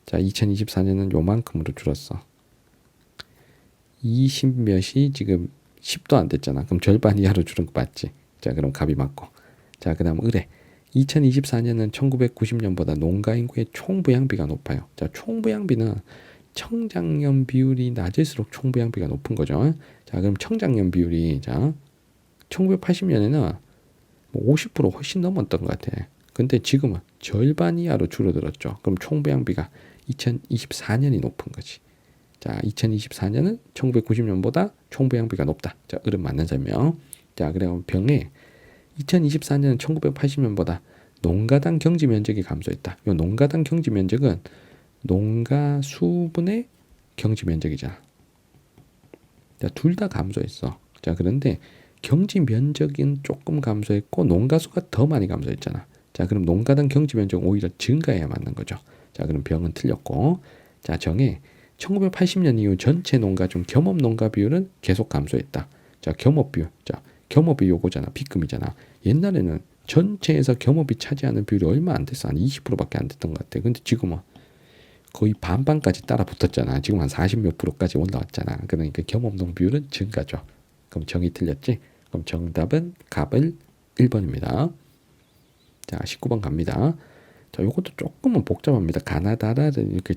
자, 2024년은 요만큼으로 줄었어. 20몇이 지금 10도 안 됐잖아. 그럼 절반 이하로 줄은 거 맞지? 자, 그럼 값이 맞고. 자, 그 다음 의뢰. 2024년은 1990년보다 농가 인구의 총부양비가 높아요. 자, 총부양비는 청장년 비율이 낮을수록 총부양비가 높은 거죠. 자, 그럼 청장년 비율이 자 1980년에는 50% 훨씬 넘었던 것 같아. 근데 지금은 절반 이하로 줄어들었죠. 그럼 총부양비가 2024년이 높은 거지. 자, 2024년은 1990년보다 총부양비가 높다. 자, 을은 맞는 설명. 자, 그리고 병에 2024년은 1980년보다 농가당 경지 면적이 감소했다. 이 농가당 경지 면적은 농가 수분의 경지 면적이잖아. 자, 둘 다 감소했어. 자, 그런데 경지 면적은 조금 감소했고 농가 수가 더 많이 감소했잖아. 자, 그럼 농가당 경지 면적은 오히려 증가해야 맞는 거죠. 자, 그럼 병은 틀렸고. 자, 정에 1980년 이후 전체 농가 중 겸업 농가 비율은 계속 감소했다. 자, 겸업 비율. 자, 겸업이 요거잖아. B급이잖아. 옛날에는 전체에서 겸업이 차지하는 비율이 얼마 안 됐어. 한 20%밖에 안 됐던 것 같아. 근데 지금은 거의 반반까지 따라 붙었잖아. 지금 한 40 몇 프로까지 올라왔잖아. 그러니까 겸업농 비율은 증가죠. 그럼 정이 틀렸지? 그럼 정답은 갑을 1번입니다. 자, 19번 갑니다. 자, 요것도 조금은 복잡합니다. 가나다라를 이렇게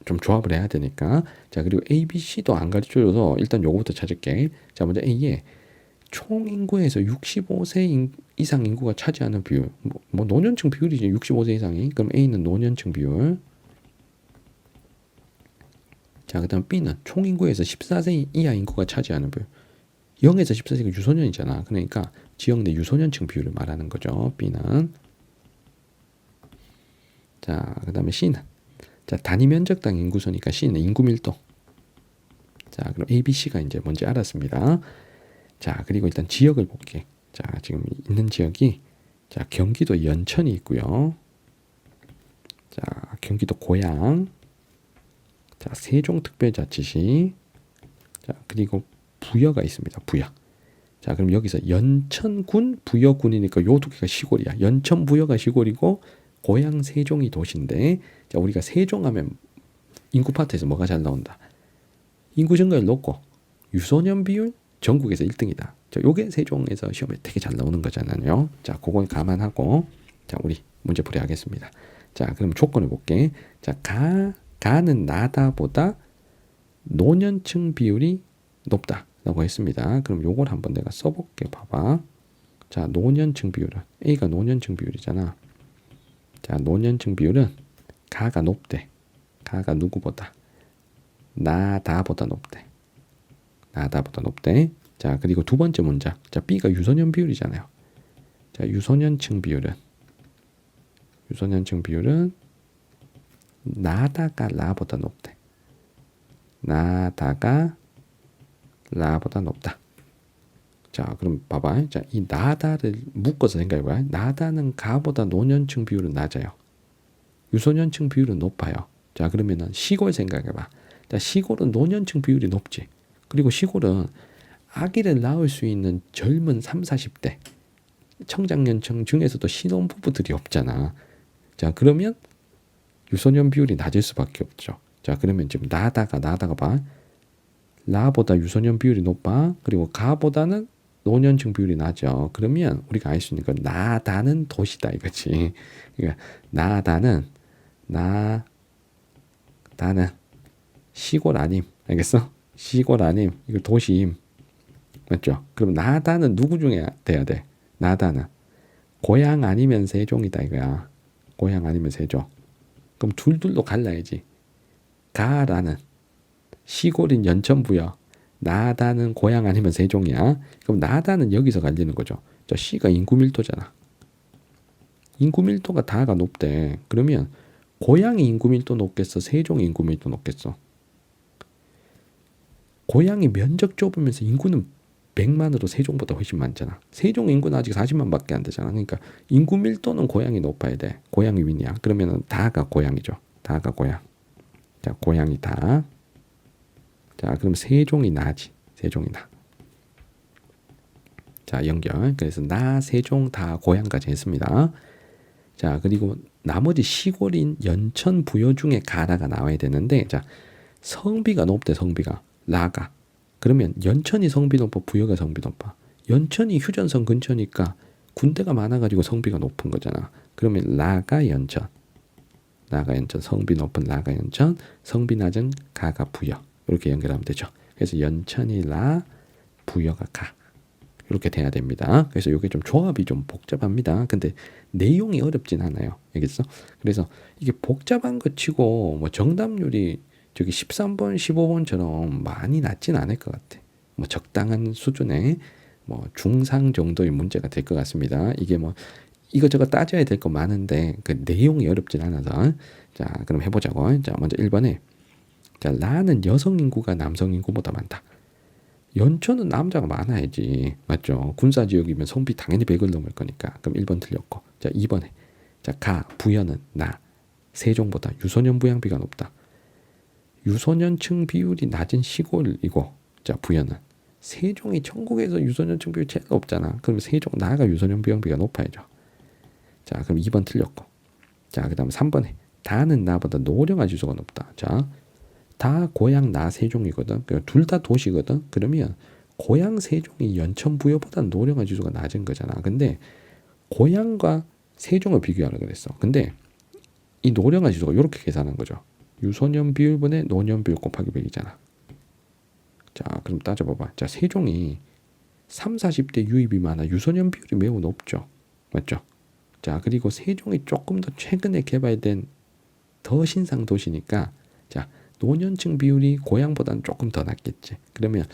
좀 조합을 해야 되니까. 자, 그리고 A, B, C도 안 가르쳐줘서 일단 요거부터 찾을게. 자, 먼저 A에 총 인구에서 65세 이상 인구가 차지하는 비율. 뭐 노년층 비율이지. 65세 이상이. 그럼 A는 노년층 비율. 자, 그 다음 B는 총 인구에서 14세 이하 인구가 차지하는 비율. 0에서 14세가 유소년이잖아. 그러니까 지역 내 유소년층 비율을 말하는 거죠. B는. 자, 그 다음에 C는 자, 단위 면적당 인구수니까 C는 인구 밀도. 자, 그럼 A, B, C가 이제 뭔지 알았습니다. 자, 그리고 일단 지역을 볼게. 자, 지금 있는 지역이 자, 경기도 연천이 있고요. 자, 경기도 고양. 자, 세종특별자치시. 자, 그리고 부여가 있습니다. 부여. 자, 그럼 여기서 연천군, 부여군이니까 요 두 개가 시골이야. 연천, 부여가 시골이고 고양, 세종이 도시인데 자, 우리가 세종하면 인구 파트에서 뭐가 잘 나온다? 인구 증가율 높고 유소년 비율 전국에서 1등이다. 자, 요게 세종에서 시험에 되게 잘 나오는 거잖아요. 자, 그걸 감안하고 자, 우리 문제 풀이하겠습니다. 자, 그럼 조건을 볼게. 자, 가는 나다보다 노년층 비율이 높다라고 했습니다. 그럼 요걸 한번 내가 써볼게. 봐봐. 자, 노년층 비율은 A가 노년층 비율이잖아. 자, 노년층 비율은 가가 높대. 가가 누구보다? 나다보다 높대. 나다보다 높대. 자, 그리고 두 번째 문장. 자, B가 유소년 비율이잖아요. 자, 유소년층 비율은 나다가 라보다 높대. 나다가 라보다 높다. 자, 그럼 봐봐. 자, 이 나다를 묶어서 생각해봐. 나다는 가보다 노년층 비율은 낮아요. 유소년층 비율은 높아요. 자, 그러면은 시골 생각해봐. 자, 시골은 노년층 비율이 높지. 그리고 시골은 아기를 낳을 수 있는 젊은 3, 40대 청장년층 중에서도 신혼부부들이 없잖아. 자, 그러면 유소년 비율이 낮을 수밖에 없죠. 자, 그러면 지금 나다가 봐. 라보다 유소년 비율이 높아. 그리고 가보다는 노년층 비율이 낮죠. 그러면 우리가 알 수 있는 건 나다는 도시다 이거지. 그러니까 나다는 시골 아님. 알겠어? 시골 아님. 이거 도시임. 맞죠? 그럼 나다는 누구 중에 돼야 돼? 나다는 고향 아니면 세종이다 이거야. 고향 아니면 세종. 그럼 둘둘로 갈라야지. 가라는 시골인 연천부여. 나다는 고향 아니면 세종이야. 그럼 나다는 여기서 갈리는 거죠. 저 C가 인구 밀도잖아. 인구 밀도가 다가 높대. 그러면 고향이 인구 밀도 높겠어? 세종이 인구 밀도 높겠어? 고향이 면적 좁으면서 인구는 100만으로 세종보다 훨씬 많잖아. 세종 인구는 아직 40만밖에 안 되잖아. 그러니까 인구 밀도는 고향이 높아야 돼. 고향이 윈이야. 그러면 다가 고향이죠. 다가 고향. 자, 고향이 다. 자, 그럼 세종이 나지. 세종이 나. 자, 연결. 그래서 나, 세종, 다 고향까지 했습니다. 자, 그리고 나머지 시골인 연천 부여 중에 가라가 나와야 되는데, 자, 성비가 높대. 성비가. 라가. 그러면 연천이 성비 높아, 부여가 성비 높아. 연천이 휴전선 근처니까 군대가 많아가지고 성비가 높은 거잖아. 그러면 라가 연천. 성비 높은 라가 연천, 성비 낮은 가가 부여. 이렇게 연결하면 되죠. 그래서 연천이 라, 부여가 가. 이렇게 돼야 됩니다. 그래서 이게 좀 조합이 좀 복잡합니다. 근데 내용이 어렵진 않아요. 알겠어? 그래서 이게 복잡한 거 치고 뭐 정답률이 저기 13번, 15번처럼 많이 낮진 않을 것 같아. 뭐 적당한 수준의 뭐 중상 정도의 문제가 될 것 같습니다. 이게 뭐 이것저것 따져야 될 거 많은데 그 내용이 어렵진 않아서. 자, 그럼 해보자고. 자, 먼저 1번에 자, 라는 여성 인구가 남성 인구보다 많다. 연천은 남자가 많아야지. 맞죠? 군사 지역이면 성비 당연히 100을 넘을 거니까. 그럼 1번 틀렸고. 자, 2번에 자, 가, 부여는 나, 세종보다 유소년 부양비가 높다. 유소년층 비율이 낮은 시골이고, 자, 부여는 세종이 전국에서 유소년층 비율이 제일 높잖아. 그럼 세종 나가 유소년 부양비가 높아야죠. 자, 그럼 2번 틀렸고. 자, 그 다음 3번에 다는 나보다 노령화 지수가 높다. 자, 다 고향 나 세종이거든. 둘 다 도시거든. 그러면 고향 세종이 연천 부여보다 노령화 지수가 낮은 거잖아. 근데 고향과 세종을 비교하라 그랬어. 근데 이 노령화 지수가 이렇게 계산한 거죠. 유소년 비율분의 노년 비율 곱하기 100이잖아. 자, 그럼 따져봐봐. 자, 세종이 3, 40대 유입이 많아 유소년 비율이 매우 높죠. 맞죠? 자, 그리고 세종이 조금 더 최근에 개발된 더 신상 도시니까 자, 노년층 비율이 고향보다는 조금 더 낮겠지. 그러면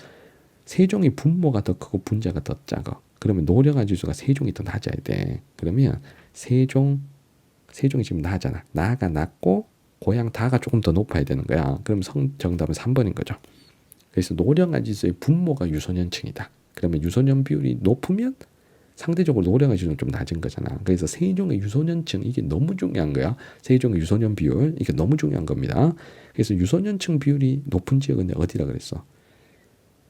세종이 분모가 더 크고 분자가 더 작아. 그러면 노령화 지수가 세종이 더 낮아야 돼. 그러면 세종이 지금 나잖아. 나가 낮고 고향 다가 조금 더 높아야 되는 거야. 그럼 정답은 3번인 거죠. 그래서 노령화 지수의 분모가 유소년층이다. 그러면 유소년 비율이 높으면 상대적으로 노령화 지수는 좀 낮은 거잖아. 그래서 세종의 유소년층 이게 너무 중요한 거야. 세종의 유소년 비율 이게 너무 중요한 겁니다. 그래서 유소년층 비율이 높은 지역은 어디라 그랬어?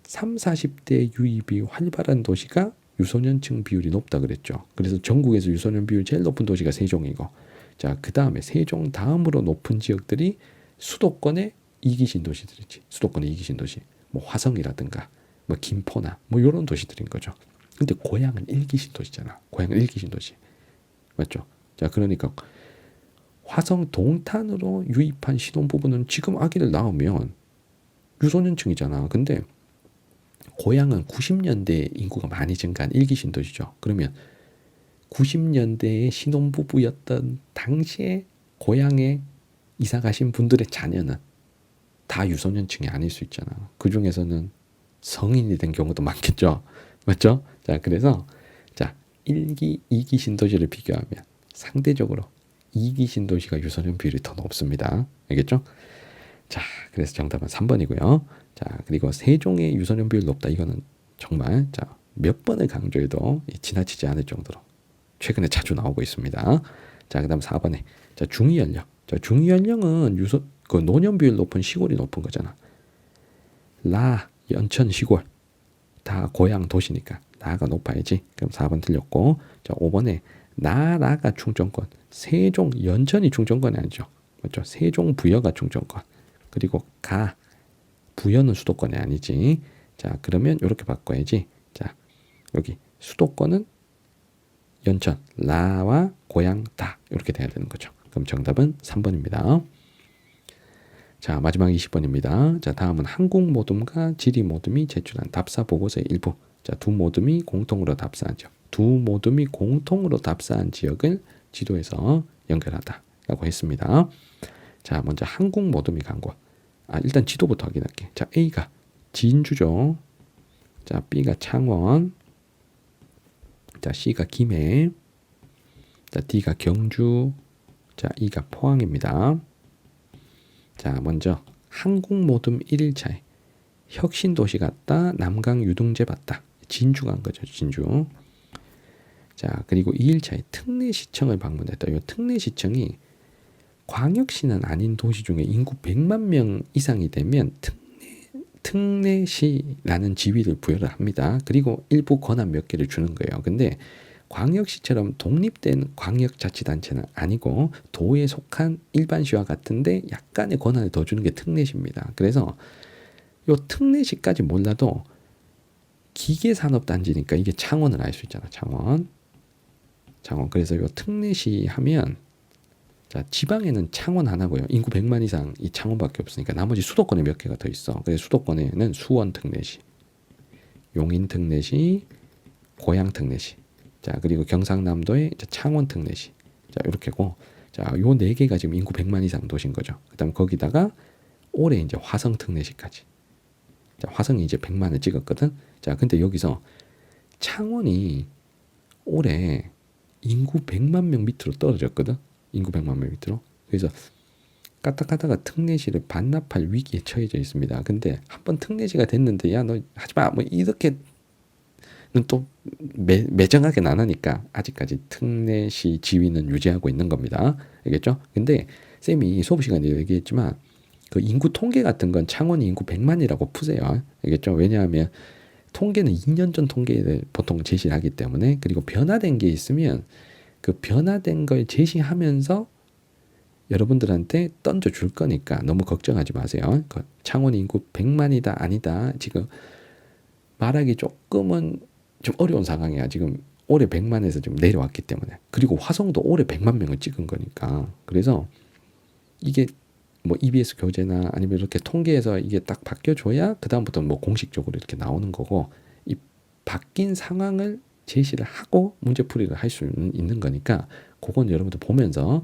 3, 40대 유입이 활발한 도시가 유소년층 비율이 높다 그랬죠. 그래서 전국에서 유소년 비율 제일 높은 도시가 세종이고, 자, 그 다음에 세종 다음으로 높은 지역들이 수도권의 이기 신도시들이지. 수도권의 이기 신도시, 뭐 화성이라든가, 뭐 김포나 뭐 이런 도시들인 거죠. 근데 고향은 1기 신도시잖아. 고향은 1기 신도시, 맞죠? 자, 그러니까 화성 동탄으로 유입한 신혼부부는 지금 아기를 낳으면 유소년층이잖아. 근데 고향은 90년대 인구가 많이 증가한 1기 신도시죠. 그러면 90년대에 신혼부부였던 당시에 고향에 이사 가신 분들의 자녀는 다 유소년층이 아닐 수 있잖아. 그 중에서는 성인이 된 경우도 많겠죠. 맞죠? 자, 그래서 자, 1기, 2기 신도시를 비교하면 상대적으로 2기 신도시가 유소년 비율이 더 높습니다. 알겠죠? 자, 그래서 정답은 3번이고요. 자, 그리고 세종의 유소년 비율 높다. 이거는 정말 자, 몇 번을 강조해도 지나치지 않을 정도로 최근에 자주 나오고 있습니다. 자, 그다음 4번에 자, 중위 연령. 자, 중위 연령은 그 노년 비율 높은 시골이 높은 거잖아. 연천 시골 다 고향 도시니까 나가 높아야지. 그럼 4번 틀렸고. 자, 5번에 나라가 충청권. 세종 연천이 충청권이 아니죠. 맞죠? 세종 부여가 충청권. 그리고 부여는 수도권이 아니지. 자, 그러면 이렇게 바꿔야지. 자, 여기 수도권은 연천, 라와 고향 다 이렇게 돼야 되는 거죠. 그럼 정답은 3번입니다. 자, 마지막 20번입니다. 자, 다음은 한국 모듬과 지리 모듬이 제출한 답사 보고서의 일부. 자, 두 모듬이 공통으로 답사한 지역. 두 모듬이 공통으로 답사한 지역을 지도에서 연결하다라고 했습니다. 자, 먼저 한국 모듬이 간곳. 일단 지도부터 확인할게. 자, A가 진주죠. 자, B가 창원. 자, C가 김해. 자, D가 경주. 자, E가 포항입니다. 자, 먼저 한국 모듬 1일차에 혁신도시 갔다 남강 유등재 봤다. 진주 간 거죠. 진주. 자, 그리고 2일차에 특례시청을 방문했다. 이 특례시청이 광역시는 아닌 도시 중에 인구 100만 명 이상이 되면 특례시라는 지위를 부여를 합니다. 그리고 일부 권한 몇 개를 주는 거예요. 근데 광역시처럼 독립된 광역자치단체는 아니고 도에 속한 일반시와 같은데 약간의 권한을 더 주는 게 특례시입니다. 그래서 이 특례시까지 몰라도 기계산업단지니까 이게 창원을 알 수 있잖아. 창원. 그래서 이 특례시 하면 자, 지방에는 창원 하나고요. 인구 100만 이상 이 창원밖에 없으니까 나머지 수도권에 몇 개가 더 있어. 그래서 수도권에는 수원 특례시, 용인 특례시, 고양 특례시. 자, 그리고 경상남도에 창원 특례시. 자, 이렇게고. 자, 요 네 개가 지금 인구 100만 이상 도시인 거죠. 그다음 거기다가 올해 이제 화성 특례시까지. 자, 화성이 이제 100만을 찍었거든. 자, 근데 여기서 창원이 올해 인구 100만 명 밑으로 떨어졌거든. 인구 100만 명 밑으로. 그래서 까딱하다가 특례시를 반납할 위기에 처해져 있습니다. 근데 한번 특례시가 됐는데 야, 너 하지마 뭐 이렇게는 또 매정하게 안 하니까 아직까지 특례시 지위는 유지하고 있는 겁니다. 알겠죠? 근데 쌤이 수업 시간에 얘기했지만 그 인구 통계 같은 건 창원이 인구 100만이라고 푸세요. 알겠죠? 왜냐하면 통계는 2년 전 통계를 보통 제시를 하기 때문에. 그리고 변화된 게 있으면 그 변화된 걸 제시하면서 여러분들한테 던져줄 거니까 너무 걱정하지 마세요. 그 창원 인구 100만이다 아니다 지금 말하기 조금은 좀 어려운 상황이야. 지금 올해 100만에서 좀 내려왔기 때문에. 그리고 화성도 올해 100만 명을 찍은 거니까. 그래서 이게 뭐 EBS 교재나 아니면 이렇게 통계에서 이게 딱 바뀌어줘야 그 다음부터 뭐 공식적으로 이렇게 나오는 거고, 이 바뀐 상황을 제시를 하고 문제풀이를 할 수는 있는 거니까 그건 여러분들 보면서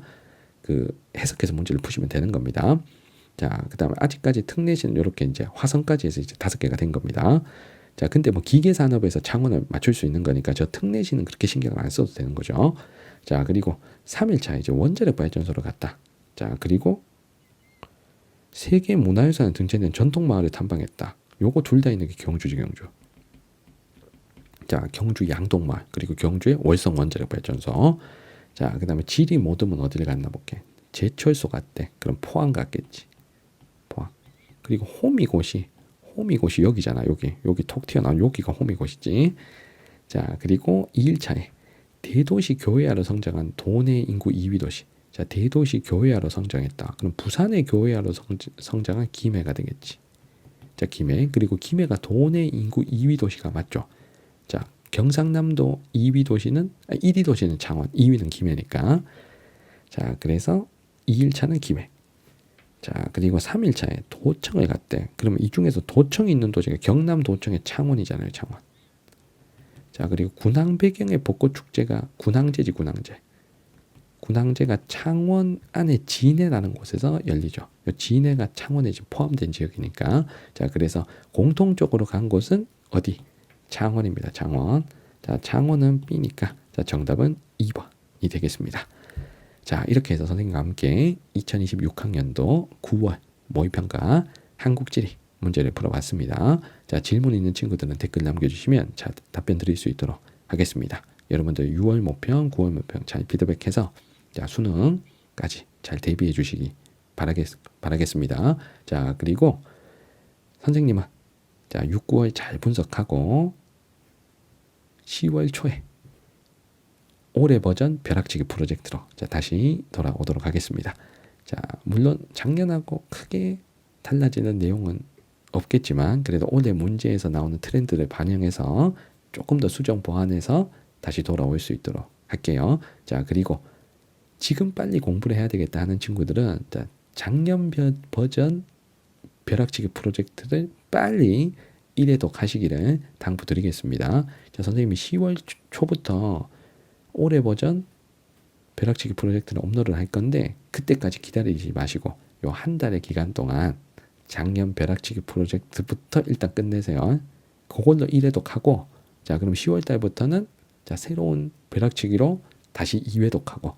그 해석해서 문제를 푸시면 되는 겁니다. 자, 그다음에 아직까지 특례시는 이렇게 이제 화성까지 해서 이제 5개가 된 겁니다. 자, 근데 뭐 기계 산업에서 창원을 맞출 수 있는 거니까 저 특례시는 그렇게 신경을 안 써도 되는 거죠. 자, 그리고 3일차 이제 원자력 발전소로 갔다. 자, 그리고 세계 문화유산에 등재된 전통 마을을 탐방했다. 요거 둘 다 있는 게 경주지, 경주. 자, 경주 양동마을, 그리고 경주의 월성 원자력 발전소. 자, 그다음에 지리 모듬은 어디를 갔나 볼게. 제철소 갔대. 그럼 포항 갔겠지. 포항. 그리고 호미곶이 여기잖아. 여기 톡 튀어나온 여기가 호미곶이지. 자, 그리고 2일차에 대도시 교외화로 성장한 도내 인구 2위 도시. 자, 대도시 교외화로 성장했다. 그럼 부산의 교외화로 성장한 김해가 되겠지. 자, 김해. 그리고 김해가 도내 인구 2위 도시가 맞죠. 자, 경상남도 2위 도시는 1위 도시는 창원, 2위는 김해니까. 자, 그래서 2일차는 김해. 자, 그리고 3일차에 도청을 갔대. 그러면 이 중에서 도청이 있는 도시가 경남 도청의 창원이잖아요, 창원. 자, 그리고 군항 배경의 벚꽃 축제가 군항제지, 군항제. 군항제가 창원 안에 진해라는 곳에서 열리죠. 진해가 창원에 지금 포함된 지역이니까. 자, 그래서 공통적으로 간 곳은 어디? 창원입니다. 창원. 자, 창원은 B니까 자, 정답은 2번이 되겠습니다. 자, 이렇게 해서 선생님과 함께 2026학년도 9월 모의평가 한국지리 문제를 풀어봤습니다. 자, 질문 있는 친구들은 댓글 남겨주시면 자, 답변 드릴 수 있도록 하겠습니다. 여러분들 6월 모평, 9월 모평 잘 피드백해서 자, 수능까지 잘 대비해 주시기 바라겠습니다. 자, 그리고 선생님은 자, 6, 9월 잘 분석하고 10월 초에 올해 버전 벼락치기 프로젝트로 자, 다시 돌아오도록 하겠습니다. 자, 물론 작년하고 크게 달라지는 내용은 없겠지만 그래도 올해 문제에서 나오는 트렌드를 반영해서 조금 더 수정 보완해서 다시 돌아올 수 있도록 할게요. 자, 그리고 지금 빨리 공부를 해야 되겠다 하는 친구들은 자, 작년 버전 벼락치기 프로젝트를 빨리 1회독 하시기를 당부드리겠습니다. 자, 선생님이 10월 초부터 올해 버전 벼락치기 프로젝트를 업로드를 할 건데 그때까지 기다리지 마시고 요 한 달의 기간 동안 작년 벼락치기 프로젝트부터 일단 끝내세요. 그걸로 1회독 하고 자, 그럼 10월 달부터는 자, 새로운 벼락치기로 다시 2회독 하고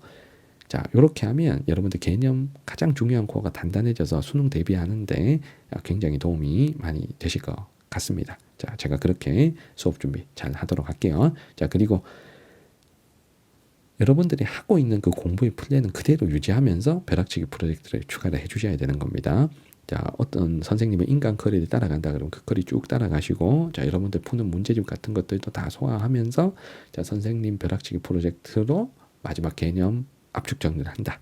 자, 요렇게 하면 여러분들 개념 가장 중요한 코어가 단단해져서 수능 대비하는데 굉장히 도움이 많이 되실 것 같습니다. 자, 제가 그렇게 수업 준비 잘 하도록 할게요. 자, 그리고 여러분들이 하고 있는 그 공부의 플랜은 그대로 유지하면서 벼락치기 프로젝트를 추가를 해주셔야 되는 겁니다. 자, 어떤 선생님의 인간 커리를 따라간다 그러면 그 커리 쭉 따라가시고 자, 여러분들 푸는 문제집 같은 것들도 다 소화하면서 자, 선생님 벼락치기 프로젝트로 마지막 개념 압축 정리를 한다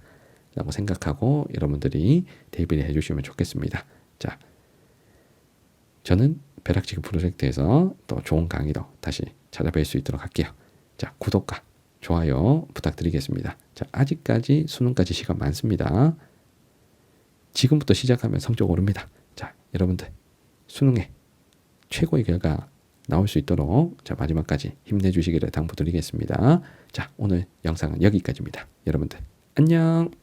라고 생각하고 여러분들이 대비를 해주시면 좋겠습니다. 자, 저는 벼락치기 프로젝트에서 또 좋은 강의로 다시 찾아뵐 수 있도록 할게요. 자, 구독과 좋아요 부탁드리겠습니다. 자, 아직까지 수능까지 시간 많습니다. 지금부터 시작하면 성적 오릅니다. 자, 여러분들 수능에 최고의 결과 나올 수 있도록 자, 마지막까지 힘내주시기를 당부드리겠습니다. 자, 오늘 영상은 여기까지입니다. 여러분들 안녕.